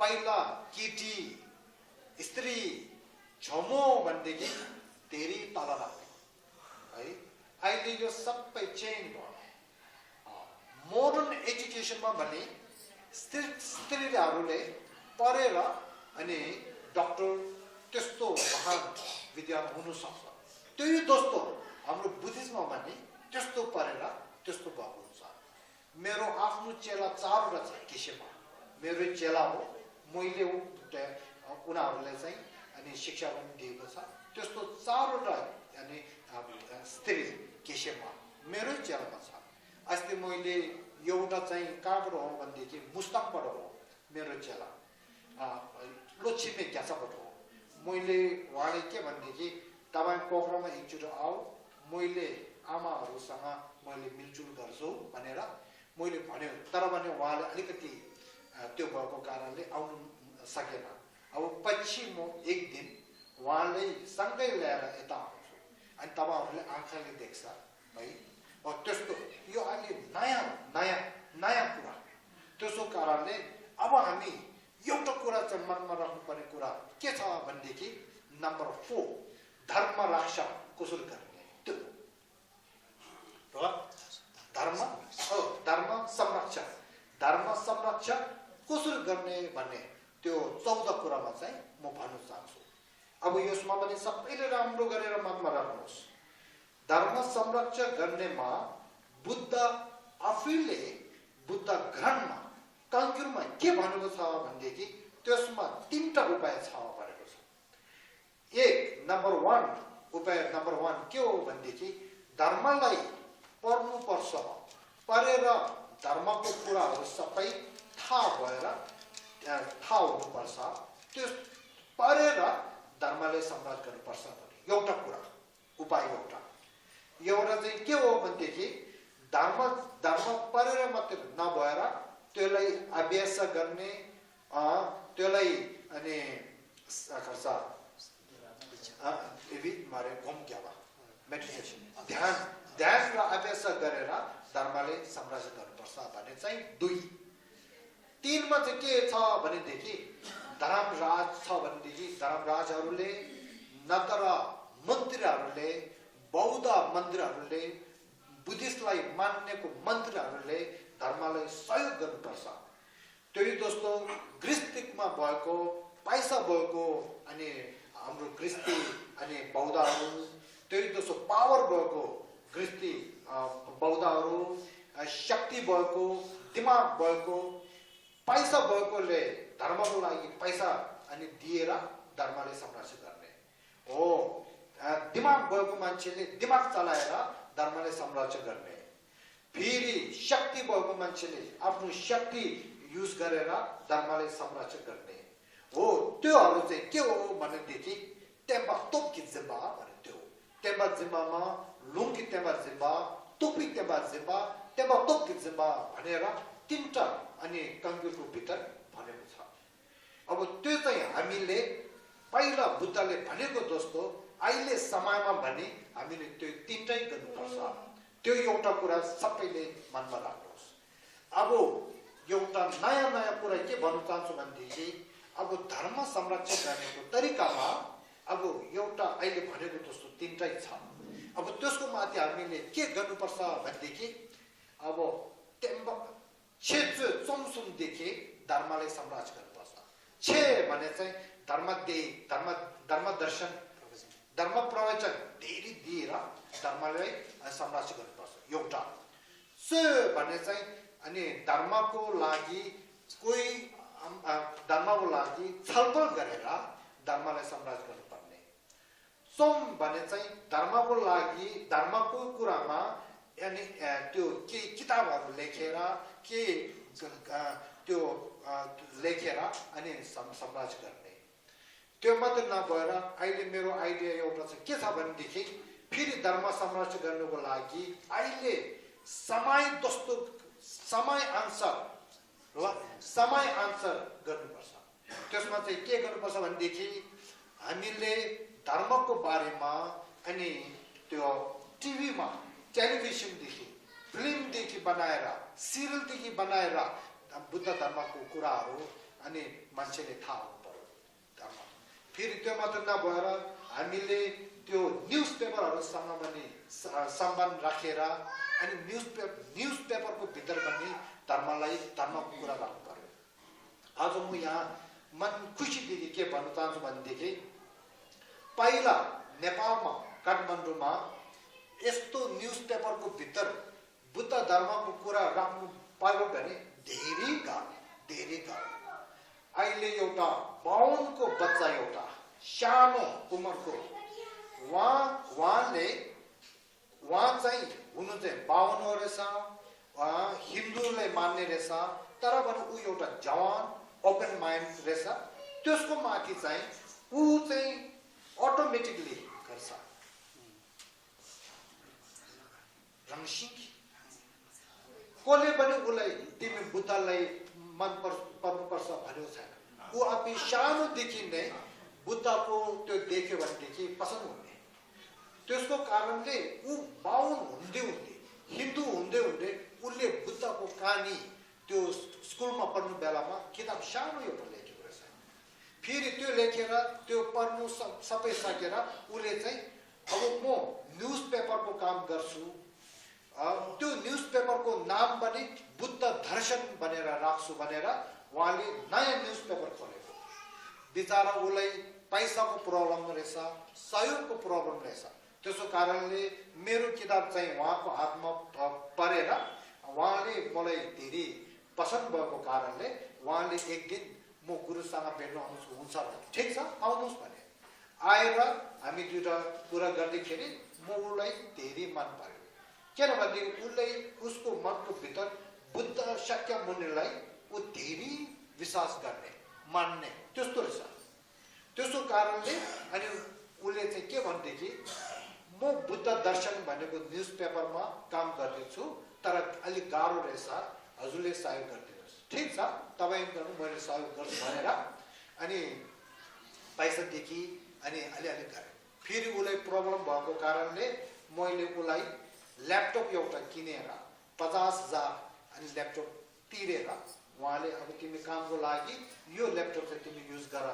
A: पहिला केटी स्त्री छमो भनेदेखि धेरै तल राख्ने है। अहिले यो सबै चेन्ज भयो। मोडर्न एजुकेसनमा भने स्त्रीहरूले पढेर अनि डक्टर त्यस्तो महान विद्वान हुन सक्छ। त्यही जस्तो हाम्रो बुद्धिज्ममा भने त्यस्तो पढेर त्यस्तो भएको हुन्छ। मेरो आफ्नो चेला 4वटा छ केसेमा, मेरो चेला हो मैले उनीहरूलाई चाहिँ अनि शिक्षा पनि दिएको छ त्यस्तो 4वटा अनि स्त्री केसेमा मेरै चेलामा छ अस्ति मैले एउटा चाहिँ कहाँबाट हो भनेदेखि मुस्ताङबाट हो मेरो चेला लोछिमे ग्यासाबाट हो मैले उहाँले के भनेदेखि तपाईँ पोखरामा एकचोटि आऊ मैले आमाहरूसँग मैले मिलजुल गर्छु भनेर मैले भन्यो तर भने उहाँले अलिकति त्यो भएको कारणले आउनु सकेन अब पछि म एक दिन उहाँले सँगै ल्याएर यता आउँछु अनि तपाईँहरूले आँखाले देख्छ है त्यस्तो यो अहिले नयाँ कुरा त्यसो कारणले अब हामी एउटा कुरा चाहिँ मनमा राख्नुपर्ने कुरा के छ भनेदेखि नम्बर 4 धर्म रक्षा कसरी गर्ने त्यो र धर्म संरक्षण कसरी गर्ने भन्ने त्यो 14 कुरामा चाहिँ म भन्न चाहन्छु अब यसमा पनि सबैले राम्रो गरेर मनमा राख्नुहोस् धर्म संरक्षण गर्नेमा बुद्ध आफैले बुद्ध ग्रन्थमा कङ्क्युरमा के भनेको छ भनेदेखि त्यसमा 3टा उपाय छ भनेको छ नम्बर 1 उपाय नम्बर 1 के हो भनेदेखि धर्मलाई पढ्नुपर्छ पढेर धर्मको कुराहरू सबै थाहा हुनुपर्छ त्यो पढेर धर्मले सम्राट गर्नुपर्छ भने एउटा कुरा उपाय एउटा चाहिँ के हो भनेदेखि धर्म पढेर मात्रै नभएर त्यसलाई अभ्यास गर्ने त्यसलाई अनि मेडिटेसन ध्यान र अभ्यास गरेर धर्मले सम्राट गर्नुपर्छ भने चाहिँ 2 3 मा चाहिँ के छ भनेदेखि धर्मराज छ भनेदेखि धर्मराजहरूले नगर मन्दिरहरूले बौद्ध मन्दिरहरूले बुद्धिस्टलाई मान्नेको मन्दिरहरूले धर्मलाई सहयोग गर्नुपर्छ त्यही जस्तो ग्रिस्टिकमा भएको पैसा भएको अनि हाम्रो ग्रिस्टी अनि बौद्धहरू त्यही जस्तो पावर भएको ग्रिस्टी बौद्धहरू शक्ति भएको दिमाग भएको पैसा भएकोले धर्मको लागि पैसा अनि दिएर धर्मले संरक्षण गर्ने हो दिमाग भएको मान्छेले दिमाग चलाएर धर्मले संरक्षण गर्ने फेरि शक्ति भएको मान्छेले आफ्नो शक्ति युज गरेर धर्मले संरक्षण गर्ने हो त्योहरू चाहिँ के हो भनेदेखि टेम्बा तोपकी जिम्बा भने त्यो टेम्बा जिम्बामा लुङ्गी टेम्बा जिम्बा टोपी टेम्बा जिम्बा टेम्बा तोपकी जिम्बा भनेर 3टा अनि कङ्क्युरको भित्र भनेको छ अब त्यो चाहिँ हामीले पहिला बुद्धले भनेको जस्तो अहिले समयमा भने हामीले त्यो 3टै गर्नुपर्छ त्यो एउटा कुरा सबैले मनमा राख्नुहोस् अब एउटा नयाँ कुरा के भन्न चाहन्छु भनेदेखि अब धर्म संरक्षण गर्नेको तरिकामा अब एउटा अहिले भनेको जस्तो 3टै छ अब त्यसको माथि हामीले के गर्नुपर्छ भनेदेखि अब देखि धर्मलाई संरक्षण गर्नुपर्छ भने चाहिँ धर्म दर्शन धर्म प्रवचन धेरै दिएर धर्मलाई संरक्षण गर्नुपर्छ एउटा भने चाहिँ अनि धर्मको लागि छलफल गरेर धर्मलाई संरक्षण गर्नुपर्ने सोम भने चाहिँ धर्मको लागि धर्मको कुरामा अनि त्यो के किताबहरू लेखेर के त्यो लेखेर अनि संरक्षण गर्ने त्यो मात्र नभएर अहिले मेरो आइडिया एउटा चाहिँ के छ भनेदेखि फेरि धर्म संरक्षण गर्नुको लागि अहिले समय अनुसार गर्नुपर्छ त्यसमा चाहिँ के गर्नुपर्छ भनेदेखि हामीले धर्मको बारेमा अनि त्यो टिभीमा टेलिभिजनदेखि फिल्मदेखि बनाएर सिरियलदेखि बनाएर बुद्ध धर्मको कुराहरू अनि मान्छेले थाहा हुनु पर्यो धर्म फेरि त्यो मात्र नभएर हामीले त्यो न्युज पेपरहरूसँग पनि सम्बन्ध राखेर अनि न्युज पेपरको भित्र पनि धर्मको कुरा राख्नु पर्यो आज म यहाँ मन खुसीदेखि के भन्न चाहन्छु भनेदेखि पहिला नेपालमा काठमाडौँमा यस्तो न्युज पेपरको भित्र बुद्ध धर्मको कुरा राख्नु पायो भने धेरै गाह्रो अहिले एउटा 52 को बच्चा एउटा सानो उमेरको उहाँले चाहिँ हुनु चाहिँ 52 रहेछ, हिन्दूले मान्ने रहेछ, तर पनि ऊ एउटा जवान ओपन माइन्ड रहेछ। त्यसको माथि चाहिँ ऊ चाहिँ अटोमेटिकली गर्छ रमसिंह। कसले पनि उसलाई तिमी बुद्धलाई मन पर्नुपर्छ भनेको छैन। ऊ आफै सानोदेखि नै बुद्धको त्यो देख्यो भनेदेखि पसन्द हुने। त्यसको कारणले ऊ बाहुन हुँदै हिन्दू हुँदै उसले बुद्धको कहानी त्यो स्कुलमा पढ्नु बेलामा किताब सानो एउटा लेखेको रहेछ। फेरि त्यो लेखेर त्यो पढ्नु सबै सकेर उसले चाहिँ अब म न्युज पेपरको काम गर्छु, त्यो न्युज पेपरको नाम पनि बुद्ध दर्शन भनेर राख्छु भनेर उहाँले नयाँ न्युज पेपर खोलेको। बिचरा उसलाई पैसाको प्रब्लम रहेछ, सहयोगको प्रब्लम रहेछ। त्यसो कारणले मेरो किताब चाहिँ उहाँको हातमा परेर उहाँले मलाई धेरै पसन्द भएको कारणले उहाँले एक दिन म गुरुसँग भेट्न आउँछु हुन्छ भने ठिक छ आउनुहोस् भने आएर हामी दुईटा कुरा गर्दाखेरि म उसलाई धेरै मन पर्यो। किनभने उसले उसको मनको भित्र बुद्ध शाक्यमुनिलाई ऊ धेरै विश्वास गर्ने मान्ने त्यस्तो रहेछ। त्यसो कारणले अनि उसले चाहिँ के भनेदेखि म बुद्ध दर्शन भनेको न्युज पेपरमा काम गर्दैछु, तर अलिक गाह्रो रहेछ, हजुरले सहयोग गरिदिनुहोस्। ठिक छ तपाईँ गर्नु मैले सहयोग गर्छु भनेर अनि पैसादेखि अनि अलिअलि गरेँ। फेरि उसलाई प्रब्लम भएको कारणले मैले उसलाई ल्यापटप एउटा किनेर 50,000 अनि ल्यापटप तिरेर उहाँले अब तिमी कामको लागि यो ल्यापटप चाहिँ तिमी युज गर,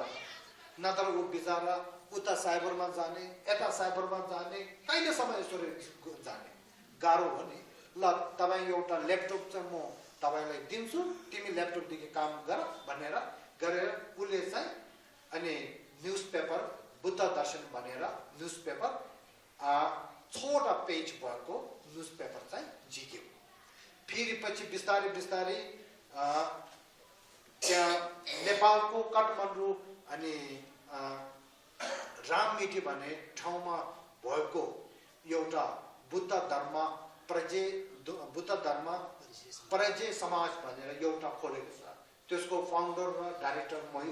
A: नत्र ऊ बिचरा उता साइबरमा जाने यता साइबरमा जाने कहिलेसम्म यसरी जाने गाह्रो हो नि। ल तपाईँ एउटा ल्यापटप चाहिँ म तपाईँलाई दिन्छु, तिमी ल्यापटपदेखि काम गर भनेर गरेर उसले चाहिँ अनि न्युज पेपर बुद्ध दर्शन भनेर न्युज पेपर 6वटा पेज भएको न्युज पेपर चाहिँ जित्यो। फेरि पछि बिस्तारै बिस्तारै त्यहाँ नेपालको काठमाडौँ अनि राममिटी भन्ने ठाउँमा भएको एउटा बुद्ध धर्म प्रजे समाज भनेर एउटा खोलेको छ। त्यसको फाउन्डर र डाइरेक्टर मै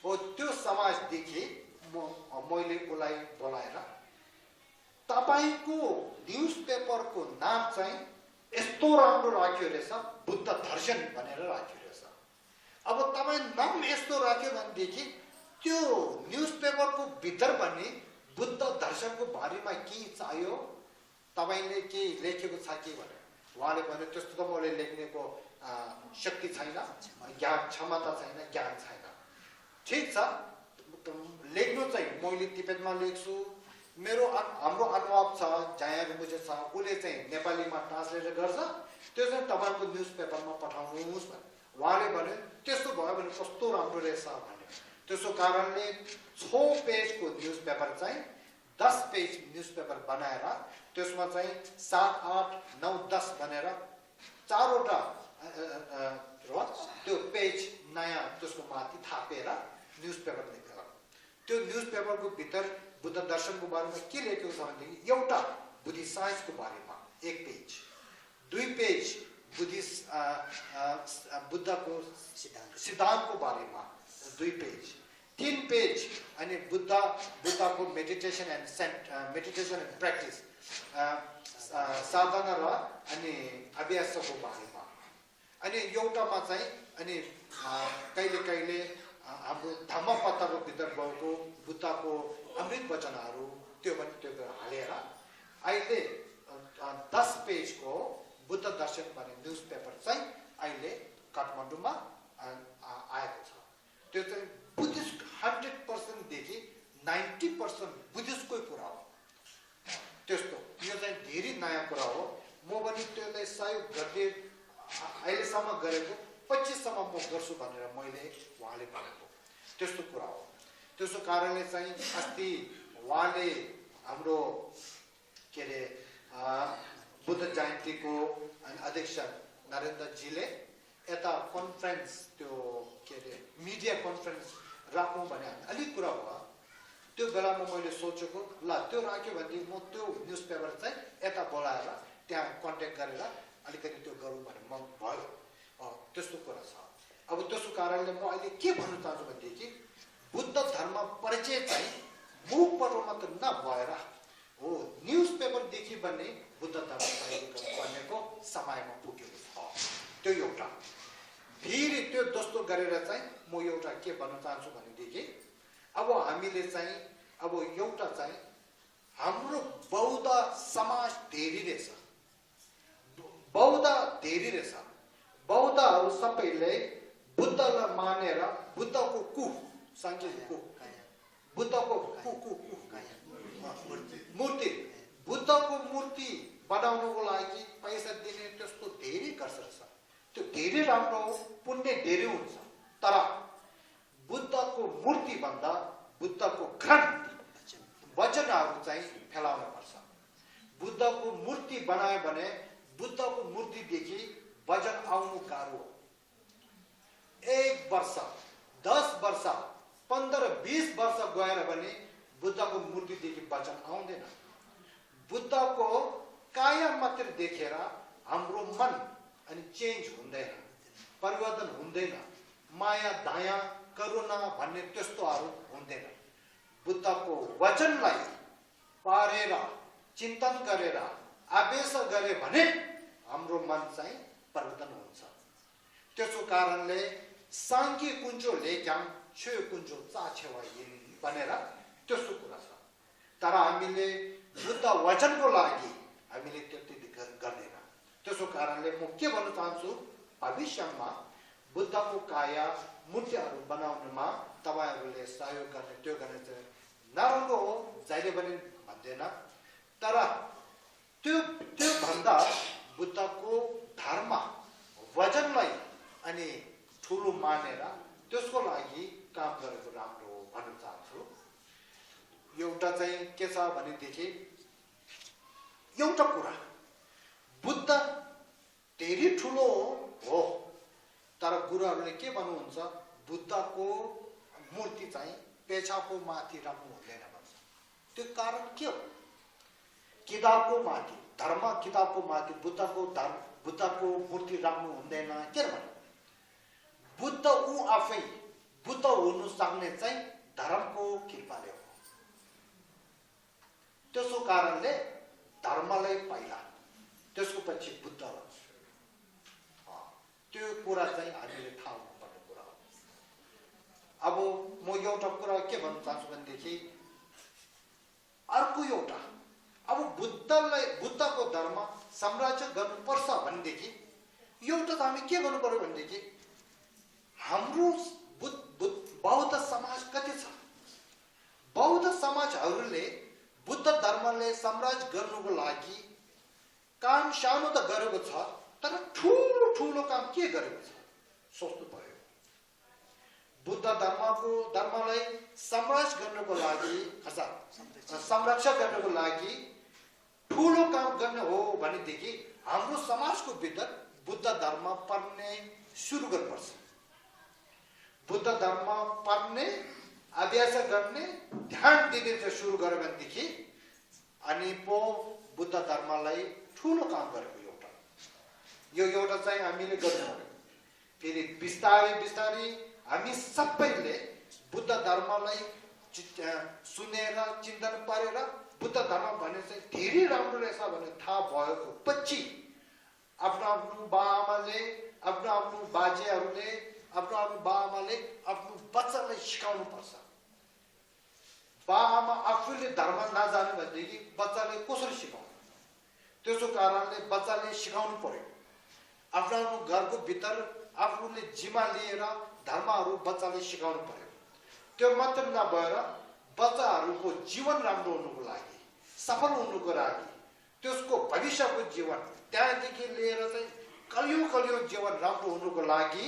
A: हो। त्यो समाजदेखि मैले उसलाई बोलाएर तपाईँको न्युज पेपरको नाम चाहिँ यस्तो राम्रो राख्यो रहेछ बुद्ध दर्शन भनेर राख्यो रहेछ। अब तपाईँ नाम यस्तो राख्यो भनेदेखि त्यो न्युज पेपरको भित्र पनि बुद्ध दर्शनको बारेमा के चाहियो तपाईँले के लेखेको छ कि भनेर उहाँले भन्यो त्यस्तो त मैले लेख्नेको शक्ति छैन, ज्ञान क्षमता छैन, ज्ञान छैन। ठिक छ लेख्नु चाहिँ मैले तिब्बतमा लेख्छु, मेरो हाम्रो अनुभव छ जहाँ बुझे छ उसले चाहिँ नेपालीमा ट्रान्सलेट गर्छ, त्यो चाहिँ तपाईँको न्युज पेपरमा पठाउनुहोस् भने उहाँले भन्यो त्यस्तो भयो भने कस्तो राम्रो रहेछ भन्यो। त्यसो कारणले 6 पेजको न्युज पेपर चाहिँ 10 पेज न्युज पेपर बनाएर त्यसमा चाहिँ 7, 8, 9, 10 भनेर 4वटा त्यो पेज नयाँ त्यसको माथि थापेर न्युज पेपर लेखेर त्यो न्युज पेपरको भित्र बुद्ध दर्शनको बारेमा के लेखेको छ भनेदेखि एउटा बुद्धिस्ट साइन्सको बारेमा 1 पेज, 2 पेज बुद्धको सिद्धान्तको बारेमा 2 पेज, 3 पेज अनि बुद्धको मेडिटेसन एन्ड प्र्याक्टिस साधना र अनि अभ्यासको बारेमा अनि एउटामा चाहिँ अनि कहिले हाम्रो धम्मपत्रको भित्र भएको बुद्धको अमृत वचनहरू त्यो पनि त्यो हालेर अहिले 10 पेजको बुद्ध दर्शन भन्ने न्युज पेपर चाहिँ अहिले काठमाडौँमा आएको छ। त्यो चाहिँ बुद्धिस्ट 100% देखि 90% बुद्धिस्टकै कुरा हो। त्यस्तो यो चाहिँ धेरै नयाँ कुरा हो। म पनि त्यसलाई सहयोग गर्दै अहिलेसम्म गरेको 25 सम्म म गर्छु भनेर मैले उहाँले भनेको त्यस्तो कुरा हो। त्यसो कारणले चाहिँ अस्ति उहाँले हाम्रो के अरे बुद्ध जयन्तीको अध्यक्ष नरेन्द्रजीले यता कन्फरेन्स त्यो के अरे मिडिया कन्फरेन्स राखौँ भने अलिक कुरा भयो त्यो बेलामा मैले सोचेको ल त्यो राख्यो भने म त्यो न्युज पेपर चाहिँ यता बोलाएर त्यहाँ कन्ट्याक्ट गरेर अलिकति त्यो गरौँ भने मन भयो त्यस्तो कुरा छ अब त्यसको कारणले म अहिले के भन्न चाहन्छु भनेदेखि बुद्ध धर्म परिचय चाहिँ मुखबाट मात्र नभएर हो न्युज पेपरदेखि भन्ने बुद्ध धर्म बनेको समयमा पुगेको छ त्यो एउटा फेरि त्यो दोस्तो गरेर चाहिँ म एउटा के भन्न चाहन्छु भनेदेखि अब हामीले चाहिँ अब एउटा चाहिँ हाम्रो बौद्ध समाज धेरै रहेछ बौद्धहरू सबैले बुद्धलाई मानेर बुद्धको कु सांख्यको बुद्धको मूर्ति बुद्धको मूर्ति बनाउनको लागि पैसा दिने त्यस्तो धेरै खर्च छ त्यो धेरै राम्रो हो पुण्य धेरै हुन्छ तर बुद्धको मूर्ति भन्दा बुद्धको ग्रन्थ वचनहरू चाहिँ फैलाउन पर्छ बुद्धको मूर्ति बनायो भने बुद्धको मूर्तिदेखि वचन आउनु गाह्रो हो 1 वर्ष 10 वर्ष 15-20 वर्ष गएर भने बुद्धको मूर्तिदेखि वचन आउँदैन बुद्धको काया मात्र देखेर हाम्रो मन अनि चेन्ज हुँदैन परिवर्तन हुँदैन माया दया करुणा भन्ने त्यस्तोहरू हुँदैन बुद्धको वचनलाई पढेर चिन्तन गरेर आवेश गरे भने हाम्रो मन चाहिँ परिवर्तन हुन्छ त्यसको कारणले सांख्य कुञ्चो लेख्याम छे कुञ्चो चाछेवा भनेर त्यस्तो कुरा छ तर हामीले बुद्ध वचनको लागि हामीले त्यति गर्दैन त्यसको कारणले म के भन्न चाहन्छु भविष्यमा बुद्धको काया मूर्तिहरू बनाउनमा तपाईहरुले सहयोग गर्ने त्यो गर्ने चाहिँ नराम्रो हो जहिले पनि भन्दैन तर त्यो भन्दा बुद्धको धर्म वचनलाई अनि ठुलो मानेर त्यसको लागि काम गरेको राम्रो हो भन्न चाहन्छु एउटा चाहिँ के छ भनेदेखि एउटा कुरा बुद्ध धेरै ठुलो हो तर गुरुहरूले के भन्नुहुन्छ बुद्धको मूर्ति चाहिँ पेछाको माथि राख्नु हुँदैन भन्छ त्यो कारण के हो किताबको माथि धर्म किताबको माथि बुद्धको मूर्ति राख्नु हुँदैन के भन्नु बुद्ध ऊ आफै बुद्ध हुनु सक्ने चाहिँ धर्मको कृपाले हो त्यसको कारणले धर्मलाई पहिला त्यसको पछि बुद्ध त्यो कुरा चाहिँ हामीले थाहा हुनुपर्ने कुरा हो अब म एउटा कुरा के भन्न चाहन्छु भनेदेखि अर्को एउटा अब बुद्धको धर्म साम्राज्य गर्नुपर्छ भनेदेखि एउटा त हामी के गर्नु पर्यो भनेदेखि हाम्रो बौद्ध समाज कति छ बौद्ध समाजहरूले बुद्ध धर्मले साम्राज्य गर्नुको लागि काम सानो त गरेको छ तर ठुलो काम के गरेको छ सोच्नु पर्यो बुद्ध धर्मलाई साम्राज्य गर्नुको लागि संरक्षण गर्नुको लागि ठुलो काम गर्ने हो भनेदेखि हाम्रो समाजको भित्र बुद्ध धर्म पढ्ने सुरु गर्नुपर्छ बुद्ध धर्म पढ्ने अभ्यास गर्ने ध्यान दिने चाहिँ सुरु गर्यो भनेदेखि अनि पो बुद्ध धर्मलाई ठुलो काम गरेको यो एउटा चाहिँ हामीले गर्नु पर्यो फेरि बिस्तारै हामी सबैले बुद्ध धर्मलाई सुनेर चिन्तन पारेर बुद्ध धर्म भन्ने चाहिँ धेरै राम्रो रहेछ भने थाहा भएको पछि आफ्नो बाआमाले आफ्नो बाजेहरूले आफ्नो बाआमाले आफ्नो बच्चालाई सिकाउनु पर्छ बाआमा आफूले धर्म नजाने भनेदेखि बच्चाले कसरी सिकाउनु त्यसको कारणले बच्चाले सिकाउनु पर्यो आफ्नो घरको भित्र आफूले जिम्मा लिएर धर्महरू बच्चाले सिकाउनु पर्यो त्यो मात्र नभएर बच्चाहरूको जीवन राम्रो हुनुको लागि सफल हुनुको लागि त्यसको भविष्यको जीवन त्यहाँदेखि लिएर चाहिँ कलियो जीवन राम्रो हुनुको लागि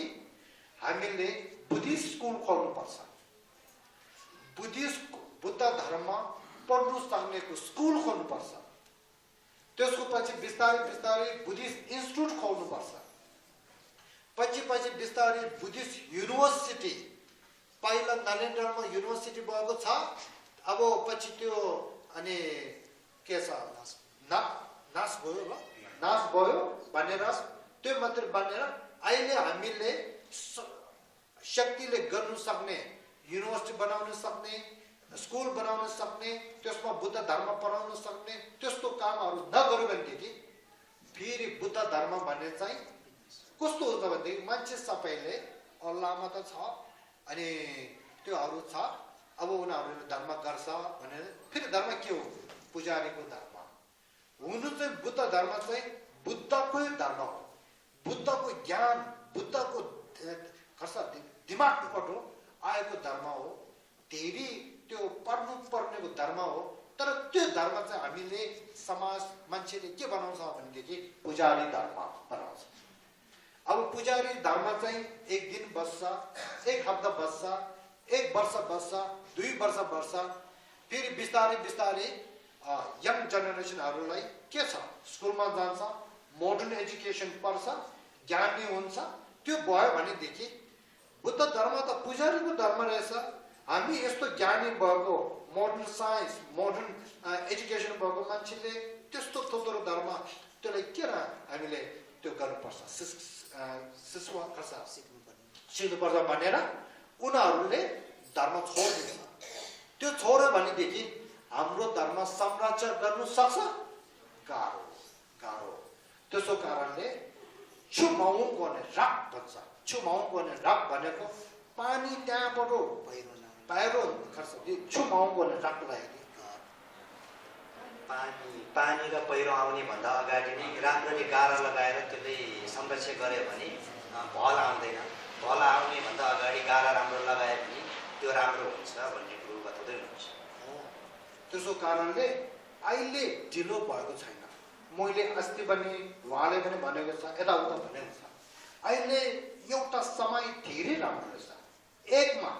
A: हामीले बुद्धिस्ट स्कुल खोल्नुपर्छ बुद्ध धर्म पढ्नु सक्नेको स्कुल खोल्नुपर्छ त्यसको पछि बिस्तारै बुद्धिस्ट इन्स्टिट्युट खोल्नुपर्छ पछि बिस्तारै बुद्धिस्ट युनिभर्सिटी पहिला नरेन्द्रमा युनिभर्सिटी भएको छ अब पछि त्यो अनि के छ नाश भयो भनेर त्यो मात्र बनेर अहिले हामीले शक्तिले गर्न सक्ने युनिभर्सिटी बनाउन सक्ने स्कुल बनाउन सक्ने त्यसमा बुद्ध धर्म पढाउन सक्ने त्यस्तो कामहरू नगर्यो भनेदेखि फेरि बुद्ध धर्म भन्ने चाहिँ कस्तो हुन्छ भनेदेखि मान्छे सबैले अल्लाहमा त छ अनि त्योहरू छ अब उनीहरूले धर्म गर्छ भनेर फेरि धर्म के हो पुजारीको धर्म हुनु चाहिँ बुद्ध धर्म चाहिँ बुद्धको धर्म हो बुद्धको ज्ञान बुद्धको दिमागबाट आएको धर्म हो धेरै त्यो पढ्नु पर्नेको धर्म हो तर त्यो धर्म चाहिँ हामीले समाज मान्छेले के बनाउँछ भनेदेखि पुजारी धर्म बनाउँछ अब पुजारी धर्म चाहिँ एक दिन बस्छ एक हप्ता बस्छ एक वर्ष बस्छ 2 वर्ष बस्छ फेरि बिस्तारै यङ जेनेरेसनहरूलाई के छ स्कुलमा जान्छ मोडर्न एजुकेसन पढ्छ ज्ञानी हुन्छ त्यो भयो भनेदेखि बुद्ध धर्म त पुजारीको धर्म रहेछ हामी यस्तो ज्ञानी भएको मोडर्न साइन्स मोडर्न एजुकेसन भएको मान्छेले त्यस्तो थोत्रो धर्म त्यसलाई के हामीले त्यो गर्नुपर्छ सिक्नुपर्छ भनेर उनीहरूले धर्म छोड्दिन्छ त्यो छोड्यो भनेदेखि हाम्रो धर्म संरक्षण गर्नु सक्छ गाह्रो त्यसो कारणले छुमाउको राख भन्छ छुमाउको राख भनेको पानी त्यहाँबाट बाहिर खर्च छुमाउको राखलाई
C: पानी र पहिरो आउने भन्दा अगाडि नै राम्ररी गाह्रो लगाएर त्यसलाई संरक्षण गर्यो भने भल आउँदैन भल आउने भन्दा अगाडि गाह्रो राम्रो लगाए पनि त्यो राम्रो हुन्छ भन्ने कुरो बताउँदै हुनुहुन्छ
A: त्यसो कारणले अहिले ढिलो भएको छैन मैले अस्ति पनि उहाँले पनि भनेको छ यताउता भनेको छ अहिले एउटा समय धेरै राम्रो रहेछ एकमा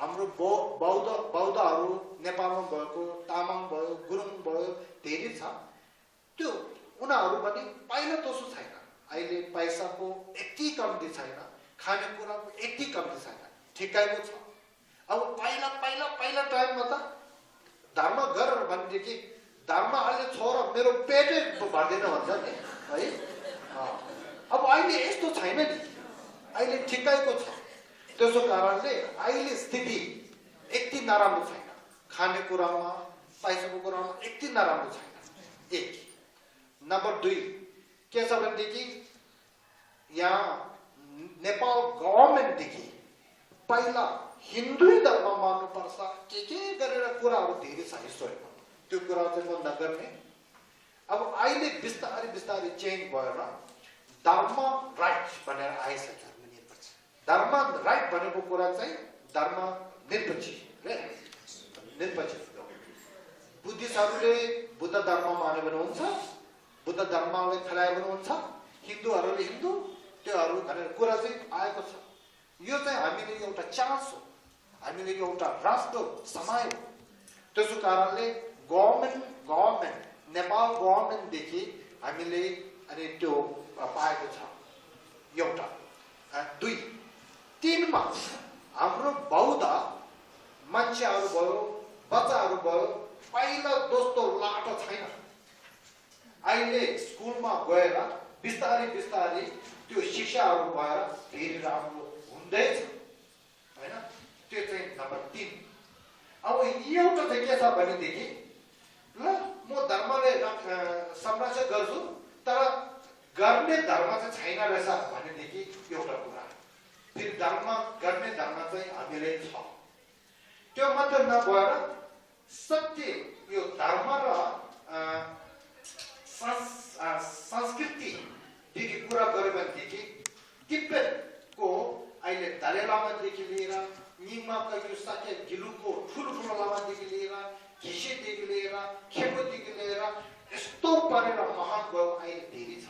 A: हाम्रो बौद्धहरू नेपालमा भएको तामाङ भयो गुरुङ भयो धेरै छ त्यो उनीहरू पनि पहिला जसो छैन अहिले पैसाको यति कम्ती छैन खानेकुराको यति कम्ती छैन ठिकैको छ अब पहिला टाइममा त धर्म गर भनेदेखि धर्म अहिले छोर मेरो पेटै भर्दैन भन्छ नि है अब अहिले यस्तो छैन नि अहिले ठिकैको छ त्यसो कारणले अहिले स्थिति यति नराम्रो छैन खानेकुरामा पैसाको कुरामा यति नराम्रो छैन एक नम्बर 2 के छ भनेदेखि यहाँ नेपाल गभर्मेन्टदेखि पहिला हिन्दू धर्म मान्नुपर्छ के गरेर कुराहरू धेरै छ हिस्टोरीमा त्यो कुरा चाहिँ म नगर्ने अब अहिले बिस्तारै चेन्ज भएर धर्म राइट भनेर आएछ धर्म राइट भनेको कुरा चाहिँ धर्म निरपेक्ष बुद्धिस्टहरूले बुद्ध धर्म मान्यो भने हुन्छ बुद्ध धर्मलाई फैलायो भने हुन्छ हिन्दूहरूले हिन्दू त्योहरू भनेर कुरा चाहिँ आएको छ यो चाहिँ हामीले एउटा चान्स हो हामीले एउटा राष्ट्र समाज हो त्यसो कारणले गभर्मेन्ट नेपाल गभर्मेन्टदेखि हामीले अनि त्यो पाएको छ एउटा 2 3 मा हाम्रो बौद्ध मान्छेहरू भयो बच्चाहरू भयो पहिला जस्तो लाटो छैन अहिले स्कुलमा गएर बिस्तारै त्यो शिक्षाहरू भएर धेरै राम्रो हुँदैछ हैन त्यो चाहिँ नम्बर 3 अब एउटा चाहिँ के छ भनेदेखि ल म धर्मले संरक्षण गर्छु तर गर्ने धर्म चाहिँ छैन रहेछ भनेदेखि एउटा कुरा फेरि धर्म गर्ने धर्म चाहिँ हामीले छ त्यो मात्र नभएर सत्य यो धर्म र संस्कृति देखि कुरा गर्यो भनेदेखि तिब्बतको अहिले दलाई लामादेखि लिएर निमका यो साके गिलुको ठुलो लामादेखि लिएर घिसेदेखि लिएर खेपोदेखि लिएर यस्तो परेर महान गयो अहिले धेरै छ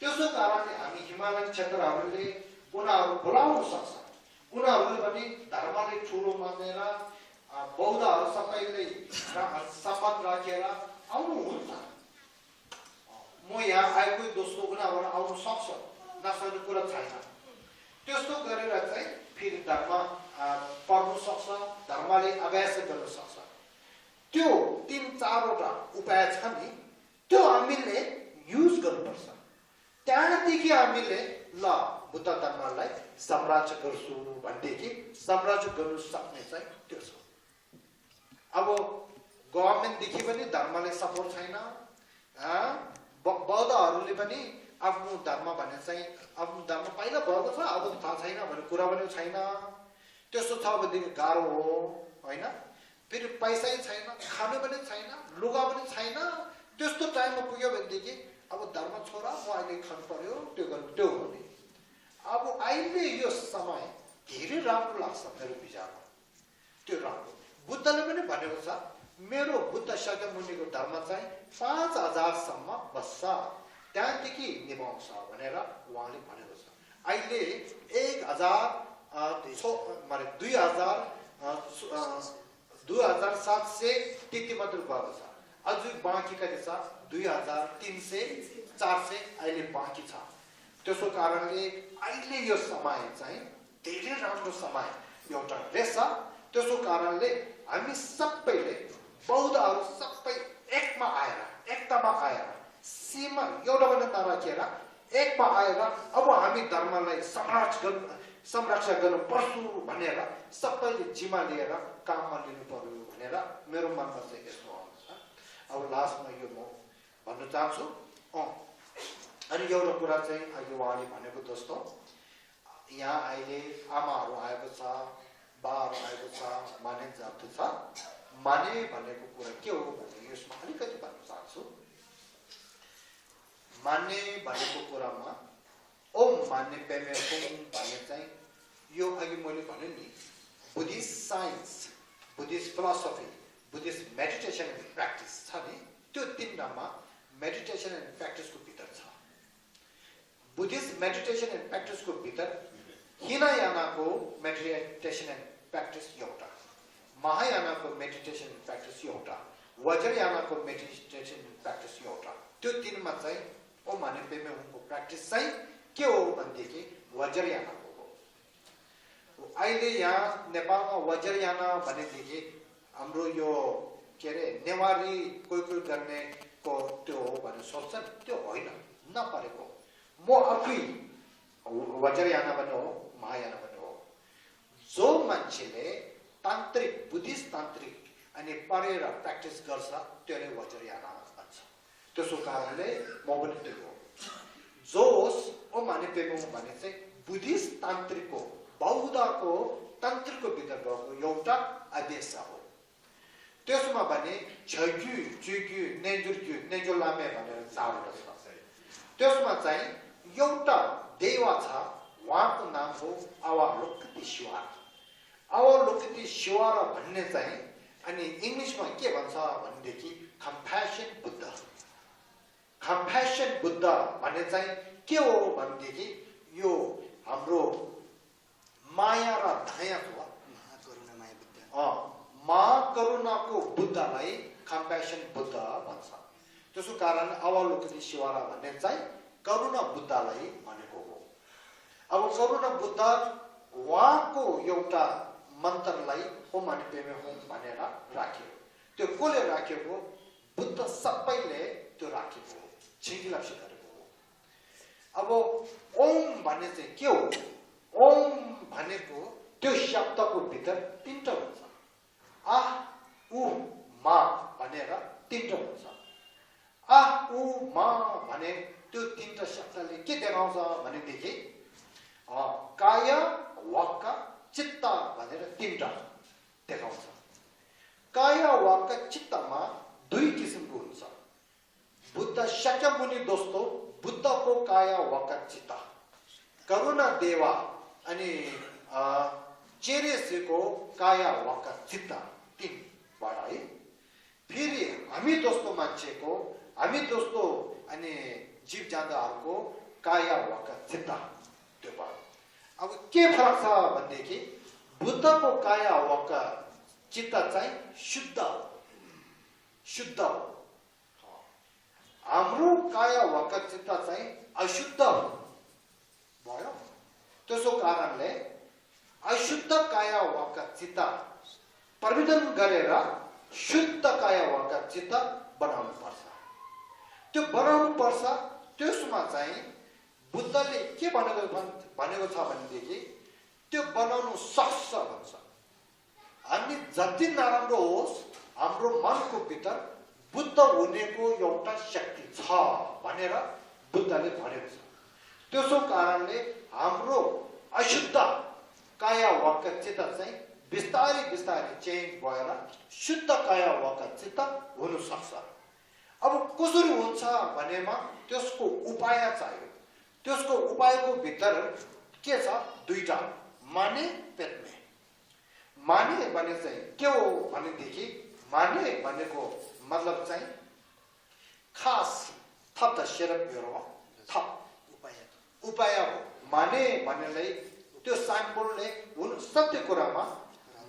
A: त्यसो कारणले हामी हिमालयन क्षेत्रहरूले उनीहरू बोलाउन सक्छ उनीहरूले पनि धर्मले ठुलो मानेर बौद्धहरू सबैले सम्बन्ध राखेर आउनुहुन्छ म यहाँ आएको दोस्रो उनीहरू आउन सक्छ नसक्ने कुरा छैन त्यस्तो गरेर चाहिँ फेरि धर्म पर्नु सक्छ धर्मले अभ्यास गर्न सक्छ त्यो 3-4 वटा उपाय छ नि त्यो हामीले युज गर्नुपर्छ त्यहाँदेखि हामीले ल बुद्ध धर्मलाई साम्राज्य गर्छु भनेदेखि साम्राज्य गर्नु सक्ने चाहिँ त्यो छ अब गभर्नमेन्टदेखि पनि धर्मले सपोर्ट छैन बौद्धहरूले पनि आफ्नो धर्म भने चाहिँ आफ्नो धर्म पहिला भएको छ अब थाहा छैन भन्ने कुरा पनि छैन त्यस्तो छ भनेदेखि गाह्रो हो होइन फेरि पैसै छैन खानु पनि छैन लुगा पनि छैन त्यस्तो टाइममा पुग्यो भनेदेखि अब धर्म छोरा म अहिले खानु पर्यो त्यो गर्नु त्यो हो नि अब अहिले यो समय धेरै राम्रो लाग्छ मेरो विचारमा त्यो राम्रो बुद्धले पनि भनेको छ मेरो बुद्ध शाक्यमुनिको धर्म चाहिँ 5000 सम्म बस्छ त्यहाँदेखि निभाउँछ भनेर उहाँले भनेको छ अहिले 2700 त्यति मात्र भएको छ अझै बाँकी कति छ 2300-400 अहिले बाँकी छ त्यसो कारणले अहिले यो समय चाहिँ धेरै राम्रो समय एउटा रहेछ त्यसो कारणले हामी सबैले बौद्धहरू सबै एकतामा आएर सीमा एउटा पनि नराखेर एकमा आएर अब हामी धर्मलाई संरक्षण गर्नु पर्छ भनेर सबैले जिम्मा लिएर काममा लिनु पर्यो भनेर मेरो मनमा चाहिँ यस्तो आउँछ अब लास्टमा यो म भन्न चाहन्छु अनि एउटा कुरा चाहिँ अहिले उहाँले भनेको जस्तो यहाँ अहिले आमाहरू आएको छ बाहरू आएको छ माने जाति छ माने भनेको कुरा के हो भने यसमा अलिकति भन्न चाहन्छु मान्ने भनेको कुरामा ओम मान्ने पेमे ओम भन्ने चाहिँ यो अघि मैले भने नि Buddhist science Buddhist philosophy Buddhist meditation and practice छ नि त्यो तिनवटामा मेडिटेसन एन्ड प्र्याक्टिसको भित्र छ बुद्धिस्ट मेडिटेसन एन्ड प्र्याक्टिसको भित्र हिनायानाको मेडिटेसन एन्ड प्र्याक्टिस एउटा महायानाको मेडिटेसन एन्ड प्र्याक्टिस एउटा वज्रयानाको मेडिटेसन एन्ड प्र्याक्टिस एउटा त्यो तिनमा चाहिँ ओम माने पेमे ओमको प्र्याक्टिस चाहिँ के हो भनेदेखि वज्रयानाको हो अहिले यहाँ नेपालमा वज्रयाना भनेदेखि हाम्रो यो के अरे नेवारी कोही गर्नेको त्यो हो भनेर सोच्छन् त्यो होइन नपरेको म आफै वज्रयाना पनि हो महायाना पनि हो जो मान्छेले तान्त्रिक बुद्धिस्ट तान्त्रिक अनि पढेर प्र्याक्टिस गर्छ त्यसले वज्रयाना भन्छ त्यसो कारणले म पनि त्यो हो जोस ओ माने पेमो भने चाहिँ बुद्धिस्ट तान्त्रिकको बौद्धको तन्त्रको भित्र गएको एउटा आदेश हो त्यसमा भने झग्यु जुग्यु नेजुर लामे भनेर चाड छ त्यसमा चाहिँ एउटा देवा छ उहाँको नाम हो अवलोकितेश्वर भन्ने चाहिँ अनि इङ्ग्लिसमा के भन्छ भनेदेखि कम्प्यासन बुद्ध भन्ने चाहिँ के हो भनेदेखि यो हाम्रो माया र दया महाकरुणाको बुद्धलाई कम्प्यासन बुद्ध भन्छ त्यसो कारण अवलोकितेश्वर भन्ने चाहिँ करुणा बुद्धलाई भनेको हो अब करुणा बुद्ध उहाँको एउटा मन्त्रलाई ओम माने पेमे ओम भनेर राख्यो त्यो कसले राखेको बुद्ध सबैले त्यो राखेको हो छिङ्गिलाप्सी गरेको हो अब ओम भन्ने चाहिँ के हो ओम भनेको त्यो शब्दको भित्र तीनटा हुन्छ आ उ मा भनेर तीनटा हुन्छ आ उ मा भने त्यो तीनटा शब्दले के देखाउँछ भनेदेखि काय वाक् चित्त भनेर तीनटा देखाउँछ काय वाक् चित्तमा दुई किसिमको हुन्छ बुद्ध शाक्यमुनि दोस्तो बुद्धको काय वाक् चित्त करुणा देवा अनि चेरेसको काय वाक् चित्त तीन बडा है फेरि हामी दोस्तो मान्छेको हामी दोस्तो अनि जीव जन्तुहरूको काय वाक् चित्त त्यो भयो अब के फरक छ भनेदेखि बुद्धको काय वाक् चित्त चाहिँ शुद्ध हाम्रो काय वाक् चित्त चाहिँ अशुद्ध भयो त्यसो कारणले अशुद्ध काया वाक चित्त परिवर्तन गरेर शुद्ध काया वाक चित्त बनाउनु पर्छ त्यो बनाउनु पर्छ त्यसमा चाहिँ बुद्धले के भनेको छ भनेदेखि त्यो बनाउनु सक्छ भन्छ हामी जति नराम्रो होस् हाम्रो मनको भित्र बुद्ध हुनेको एउटा शक्ति छ भनेर बुद्धले भनेको छ त्यसो कारणले हाम्रो अशुद्ध काया वाक चित्त चाहिँ बिस्तारै बिस्तारै चेन्ज भएर शुद्ध काया वाक चित्त हुन सक्छ अब कसरी हुन्छ भनेमा त्यसको उपाय चाहियो त्यसको उपायको भित्र के छ दुईटा माने पेट्ने माने भने चाहिँ के हो भनेदेखि माने भनेको मतलब चाहिँ खास थप द शेरप यो थप उपाय हो माने भन्नेलाई त्यो साइनबोर्डले हुन सत्य कुरामा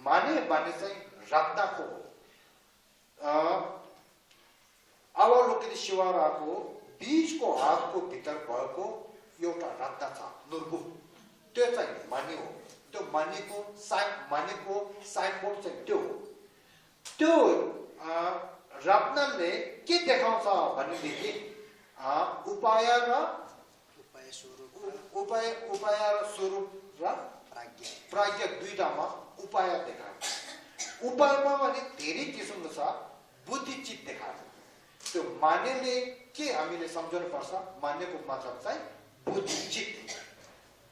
A: माने भने चाहिँ राख्दाको अवलोकित शिवाराको बीचको हातको भित्र भएको एउटा राख्दा छ नुर्गु त्यो चाहिँ माने हो त्यो मानेको साइनबोर्ड चाहिँ त्यो हो त्यो रत्नले के देखाउँछ भनेदेखि उपाय र स्वरूप र प्राज्ञा दुईटामा उपाय देखाएको उपायमा भने धेरै किसिमको छ बुद्धिचित देखाएको त्यो मानेले के हामीले सम्झनु पर्छ मानेको मतलब चाहिँ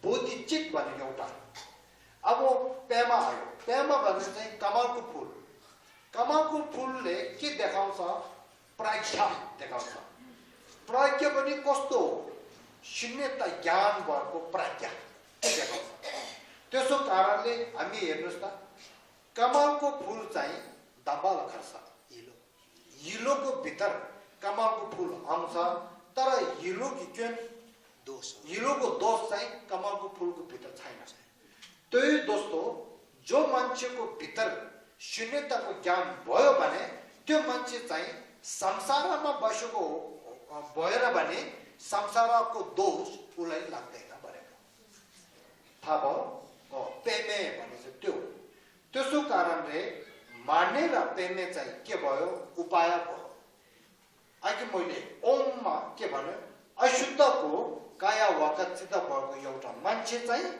A: बुद्धिचित भन्ने एउटा अब पेमा आयो पेमा भन्ने चाहिँ कमलको फुलले के देखाउँछ प्राज्ञा देखाउँछ प्राज्ञा पनि कस्तो शून्यता ज्ञान भएको प्राज्ञा के देखाउँछ त्यसो कारणले हामी हेर्नुस् त कमलको फुल चाहिँ दबाल खर्छ हिलोको भित्र कमलको फुल आउँछ तर हिलोको दोष चाहिँ कमलको फुलको भित्र छैन त्यही दोस्तो जो मान्छेको भित्र शून्यताको ज्ञान भयो भने त्यो मान्छे चाहिँ संसारमा बसेको भएर भने संसारको दोष उसलाई लाग्दैन भनेको थाहा भयो पेमे भने चाहिँ त्यो त्यसो कारणले माने र पेमे चाहिँ के भयो उपाय भयो अघि मैले ओममा के भने अशुद्धको काया वाकचित भएको एउटा मान्छे चाहिँ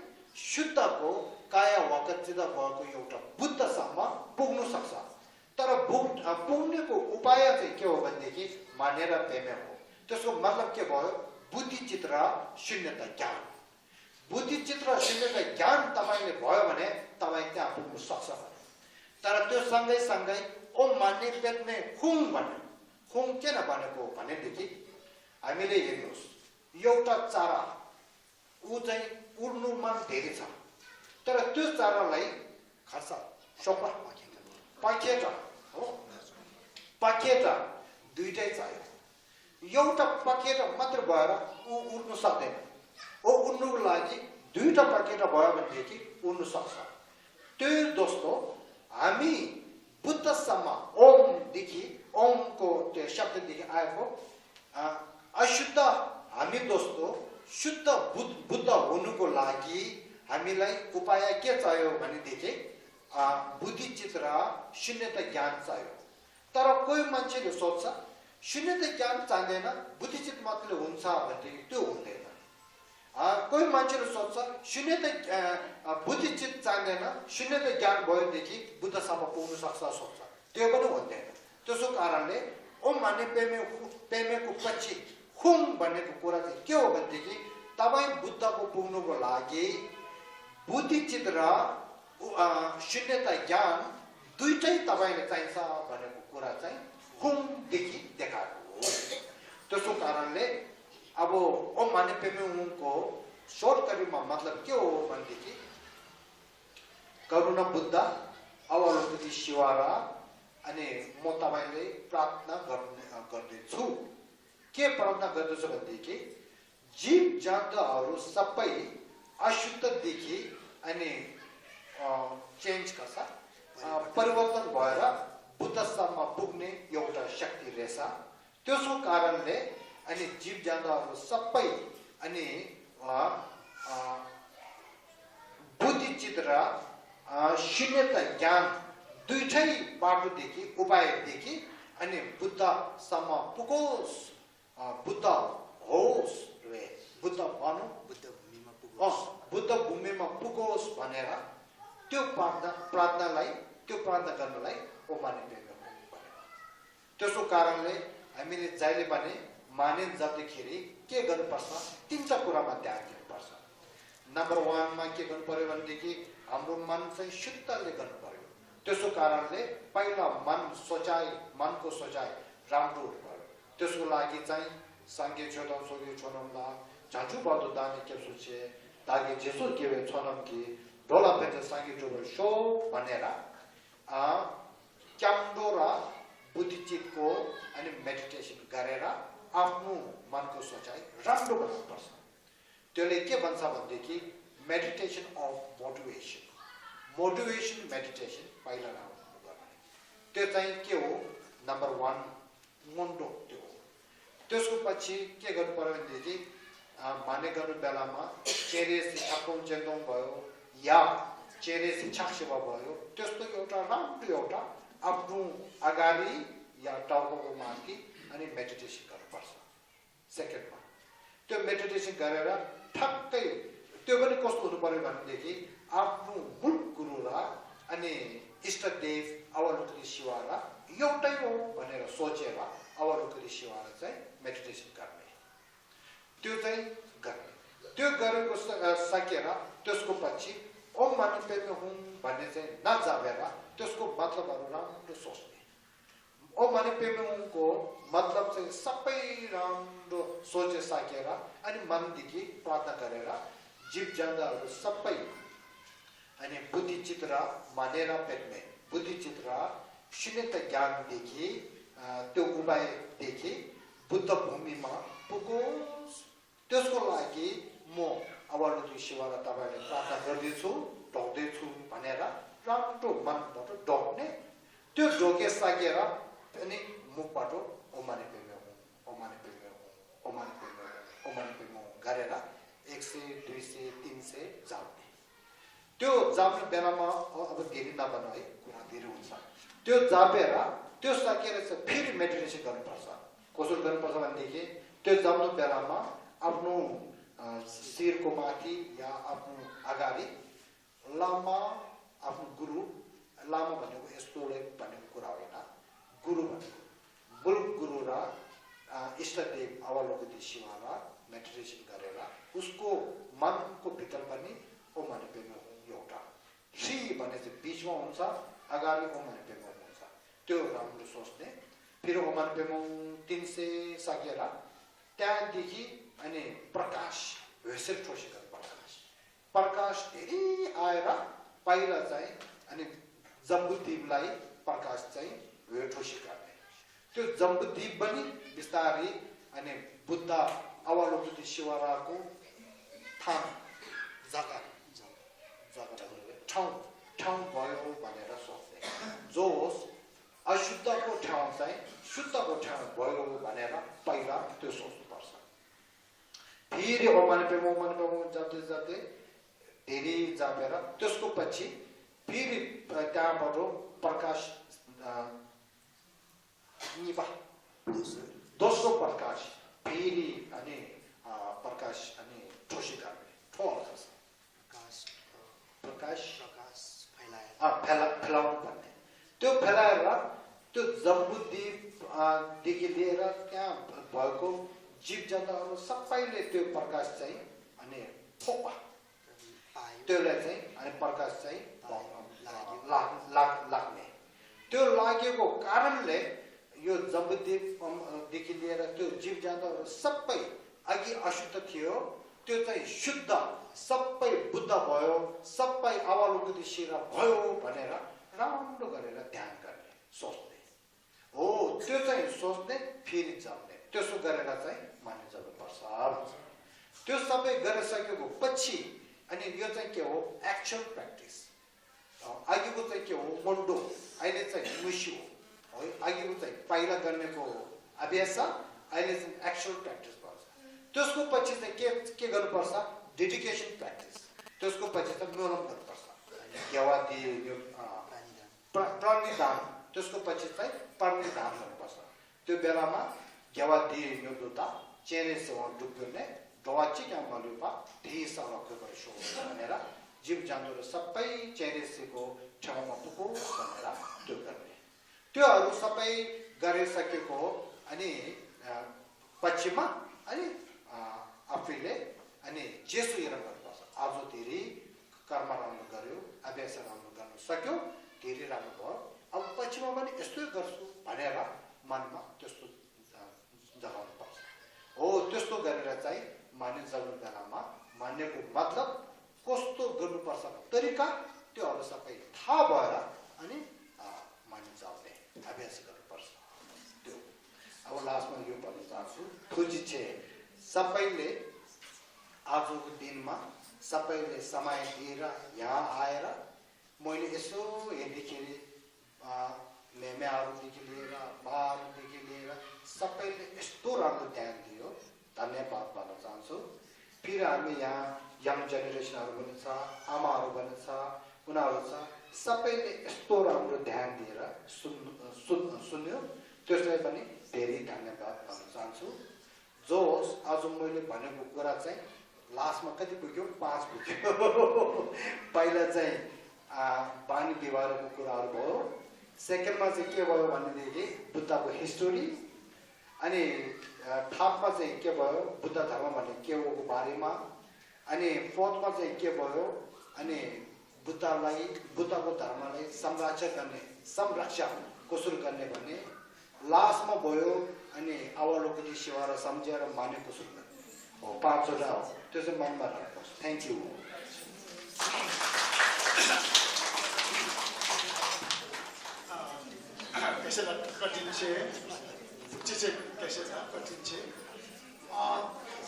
A: शुद्धको काया वाकचित भएको एउटा बुद्धसम्म पुग्नु सक्छ तर पुग्नेको उपाय चाहिँ के हो भनेदेखि मानेर पेमे हो त्यसको मतलब के भयो बुद्धिचित र शून्यता ज्ञान बुद्धिचित र शून्यता ज्ञान तपाईले भयो भने तपाई त्यहाँ पुग्नु सक्छ तर त्यो सँगै ओम मान्ने पेट्ने खुङ भन्ने खुङ किन भनेको भनेदेखि हामीले हेर्नुहोस् एउटा चरा ऊ चाहिँ उड्नुमा धेरै छ तर त्यो चरालाई खर्च सोपा पखेटा हो पखेटा दुईटै चाहियो एउटा पखेटा मात्र भएर ऊ उड्नु सक्दैन ओ उड्नुको लागि दुईटा पखेटा भयो भनेदेखि उड्नु सक्छ त्यही दोस्तो हामी बुद्धसम्म ओमदेखि ओमको त्यो शब्ददेखि आएको अशुद्ध हामी दोस्तो शुद्ध बुद्ध हुनुको लागि हामीलाई उपाय के चाहियो भनेदेखि बुद्धिचित र शून्यता ज्ञान चाहियो तर कोही मान्छेले सोच्छ शून्यता ज्ञान चाहिँदैन बुद्धिचित मात्रै हुन्छ भनेदेखि त्यो हुँदैन कोही मान्छेले सोच्छ शून्यता बुद्धिचित चाहिँदैन शून्यता ज्ञान भएदेखि बुद्धसम्म पुग्नु सक्छ सोच्छ त्यो पनि हुँदैन त्यसो कारणले ओम माने पेमेको पछि खुङ भन्नेको कुरा चाहिँ के हो भनेदेखि तपाईँ बुद्धको पुग्नुको लागि बुद्धिचित र शून्यता ज्ञान दुईटै तपाईँले चाहिन्छ भनेको कुरा चाहिँ खुङदेखि देखाएको हो त्यसो कारणले अब ओम माने पेमेको शोर्टकरीमा मतलब के हो भनेदेखि करुणा बुद्ध अवलोकित शिवारा अनि म तपाईले प्रार्थना गर्दैछु के प्रार्थना गर्दैछु भनेदेखि जीव जन्तुहरू सबै अशुद्धदेखि अनि चेन्ज गर्छ परिवर्तन भएर बुद्धसम्म पुग्ने एउटा शक्ति रहेछ त्यसो कारणले अनि जीव जन्तुहरू सबै अनि बुद्धिचित र शून्यता ज्ञान दुईटै बाटोदेखि उपायदेखि अनि बुद्धसम्म पुगोस् बुद्ध होस् रे बुद्ध भनौँ बुद्ध भूमिमा पुगोस् भनेर त्यो प्रार्थनालाई त्यो प्रार्थना गर्नलाई ओमाने पेमे हुनु। त्यसको कारणले हामीले जहिले पनि मानिन जतिखेरि के गर्नुपर्छ तीनटा कुरामा ध्यान दिनुपर्छ। नम्बर 1 मा के गर्नु पर्यो भनेदेखि हाम्रो मन चाहिँ शुद्धले गर्नु पर्यो। त्यसको कारणले पहिला मनको सोचाइ राम्रो पर्यो। त्यसको लागि चाहिँ सांगे छोडम सोगे छोडमला झाँचु बदो दाने के सोचे ताकि जेसो के वे छोडम कि ढोला पेट सांगे जोबर शो भनेर क्याम्डो र बुद्धिचितको अनि मेडिटेसन गरेर आफ्नो मनको सोचाइ राम्रो बनाउनुपर्छ। त्यसले के भन्छ भनेदेखि मेडिटेसन अफ मोटिभेसन मेडिटेसन पहिला राम्रो गर्ने। त्यो चाहिँ के हो नम्बर 1 मुन्डो त्यो हो। त्यसको पछि के गर्नु पर्यो भनेदेखि माने गर्नु बेलामा चेरे शिक्षाको चेन्दोङ भयो या चेरे शिक्षक सेवा भयो त्यस्तो एउटा राम्रो एउटा आफ्नो अगाडि या टाउको माथि अनि मेडिटेसन गर्नुपर्छ। सेकेन्डमा त्यो मेडिटेसन गरेर ठक्कै त्यो पनि कस्तो हुनु पर्यो भनेदेखि आफ्नो मूल गुरु र अनि इष्टदेव अवलोकनी शिवाला एउटै हो भनेर सोचेर अवलोकनी शिवाला चाहिँ मेडिटेसन गर्ने। त्यो चाहिँ गर्ने। त्यो गरेको सकेर त्यसको पछि ओम माने पेमे हुँ भन्ने चाहिँ नजाबेर त्यसको मतलबहरू राम्रो सोच्ने। ओम माने पेमे हुँको मतलब चाहिँ सबै राम्रो सोचे सकेर अनि मनदेखि प्रार्थना गरेर जीव जन्तुहरू सबै अनि बुद्धिचित र मानेर पेट्ने बुद्धिचित र शून्यता ज्ञानदेखि त्यो उपायदेखि बुद्ध भूमिमा पुगोस्। त्यसको लागि म अवलोकनी शिवालाई तपाईँले प्रार्थना गर्दैछु ढोक्दैछु भनेर राम्रो मनबाट ढोक्ने। त्यो ढोकिसकेर अनि मुखबाट ओमाने पेमे हुँ ओमाने पेमे हुँ ओमाने पेमे हुँ ओमाने पेमे हुँ गरेर 100 200 300 जाप्ने। त्यो जाप्ने बेलामा अब धेरै नबनाऊ है कुरा धेरै हुन्छ। त्यो जापेर त्यो सकेर चाहिँ फेरि मेडिटेसन गर्नुपर्छ। कसरी गर्नुपर्छ भनेदेखि त्यो जाप्नु बेलामा आफ्नो शिरको माथि या आफ्नो अगाडि लामा आफ्नो गुरु लामा भनेको यस्तो भनेको कुरा होइन गुरु भनेको मूल गुरु र इष्टदेव अवलोकनी शिवाला मेडिटेसन गरेर उसको मनको भित्र पनि ओम माने पेमे हुँ एउटा श्री भने चाहिँ बिचमा हुन्छ अगाडि ओम माने पेमे हुँ हुन्छ। त्यो राम्रो सोच्ने। फेरि ओम माने पेमे हुँ 300 सकेर त्यहाँदेखि अनि प्रकाश भेसेर ठोसेर प्रकाश धेरै आएर पहिला चाहिँ अनि जम्बुद्वीपलाई प्रकाश चाहिँ ठोसी गर्ने। त्यो जम्बुद्वीप पनि बिस्तारै अनि बुद्ध अवलोकनी शिवालाको ठाउँ भयो भनेर सोच्ने। जो होस् अशुद्धको ठाउँ चाहिँ शुद्धको ठाउँ भयो भनेर पहिला त्यो सोच्नुपर्छ। फेरि ओम माने पेमे हुँ जाँदै जाँदै धेरै जापेर त्यसको पछि फेरि त्यहाँबाट प्रकाश दोस्रो प्रकाश फेरि अनि प्रकाश अनि ठोसी गर्ने ठोल प्रकाश फैलाउनु पर्ने। त्यो फैलाएर त्यो जम्बुद्वीपदेखि लिएर त्यहाँ भएको जीव जन्तुहरू सबैले त्यो प्रकाश चाहिँ अनि फोपा त्यसलाई चाहिँ अनि प्रकाश चाहिँ लाग्ने। त्यो लागेको कारणले यो जम्बुद्वीपदेखि लिएर त्यो जीव जन्तुहरू सबै अघि अशुद्ध थियो त्यो चाहिँ शुद्ध सबै बुद्ध भयो सबै अवलोकनी शिवा भयो भनेर राम्रो गरेर ध्यान गर्ने सोच्ने हो। त्यो चाहिँ सोच्ने फेरि जप्ने त्यसो गरेर चाहिँ माने जप्नुपर्छ। त्यो सबै गरिसकेको पछि अनि यो चाहिँ के हो एक्चुअल प्र्याक्टिस। अघिको चाहिँ के हो मन्डो अहिले चाहिँ मुसी हो है। अघिको चाहिँ पहिला गर्नेको अभ्यास अहिले चाहिँ एक्चुअल प्र्याक्टिस पर्छ। त्यसको पछि चाहिँ के गर्नुपर्छ डेडिकेसन प्र्याक्टिस त्यसको पछि त मोलम गर्नुपर्छ गेवा दिए यो प्रणिधान त्यसको पछि चाहिँ प्रणिधान गर्नुपर्छ त्यो बेलामा गेवा दिए यो दुता चेनेसँग डुब्ने दवाची क्या मलुपा धेस अलग्ग गरिसो भनेर जीव जन्तुहरू सबै चेनेसीको ठाउँमा पुगो भनेर त्यो गर्ने त्योहरू सबै गरिसकेको अनि पछिमा अनि आफैले अनि जेसो हेरेर गर्नुपर्छ आज धेरै कर्म राम्रो गर्यो अभ्यास राम्रो गर्न सक्यो धेरै राम्रो भयो अब पछिमा पनि यस्तै गर्छु भनेर मनमा त्यस्तो जगाउनु पर्छ हो त्यस्तो गरेर चाहिँ माने जग्ने बेलामा मान्नेको मतलब कस्तो गर्नुपर्छ तरिका त्योहरू सबै थाहा भएर अनि माने जाउने अभ्यास गर्नुपर्छ त्यो अब लास्टमा यो भन्न चाहन्छु खोजी छे सबैले आजको दिनमा सबैले समय दिएर यहाँ आएर मैले यसो हेर्दाखेरि मेमेहरूदेखि लिएर बाहरूदेखि लिएर सबैले यस्तो राम्रो ध्यान दियो धन्यवाद भन्न चाहन्छु फेरि हामी यहाँ यङ जेनेरेसनहरू पनि छ आमाहरू पनि छ उनीहरू छ सबैले यस्तो राम्रो ध्यान दिएर सुन्यो त्यसलाई पनि धेरै धन्यवाद भन्न चाहन्छु जो आज मैले भनेको कुरा चाहिँ लास्टमा कति पुग्यो 5 पुग्यो पहिला चाहिँ बानी व्यवहारको कुराहरू भयो सेकेन्डमा चाहिँ के भयो भनेदेखि बुद्धको हिस्टोरी अनि थर्डमा चाहिँ के भयो बुद्ध धर्म भन्ने के हो बारेमा अनि फोर्थमा चाहिँ के भयो अनि बुद्धको धर्मलाई संरक्षण कसरी गर्ने भन्ने लास्टमा भयो अनि अवलोकन सेवा र सम्झेर माने कसरी गर्ने हो 5 वटा हो त्यो चाहिँ मनमा राख्नुहोस् थ्याङ्क यू
B: त्यसैलाई कठिन चाहिँ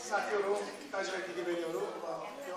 B: साथीहरू दाजुभाइ दिदीबहिनीहरू यो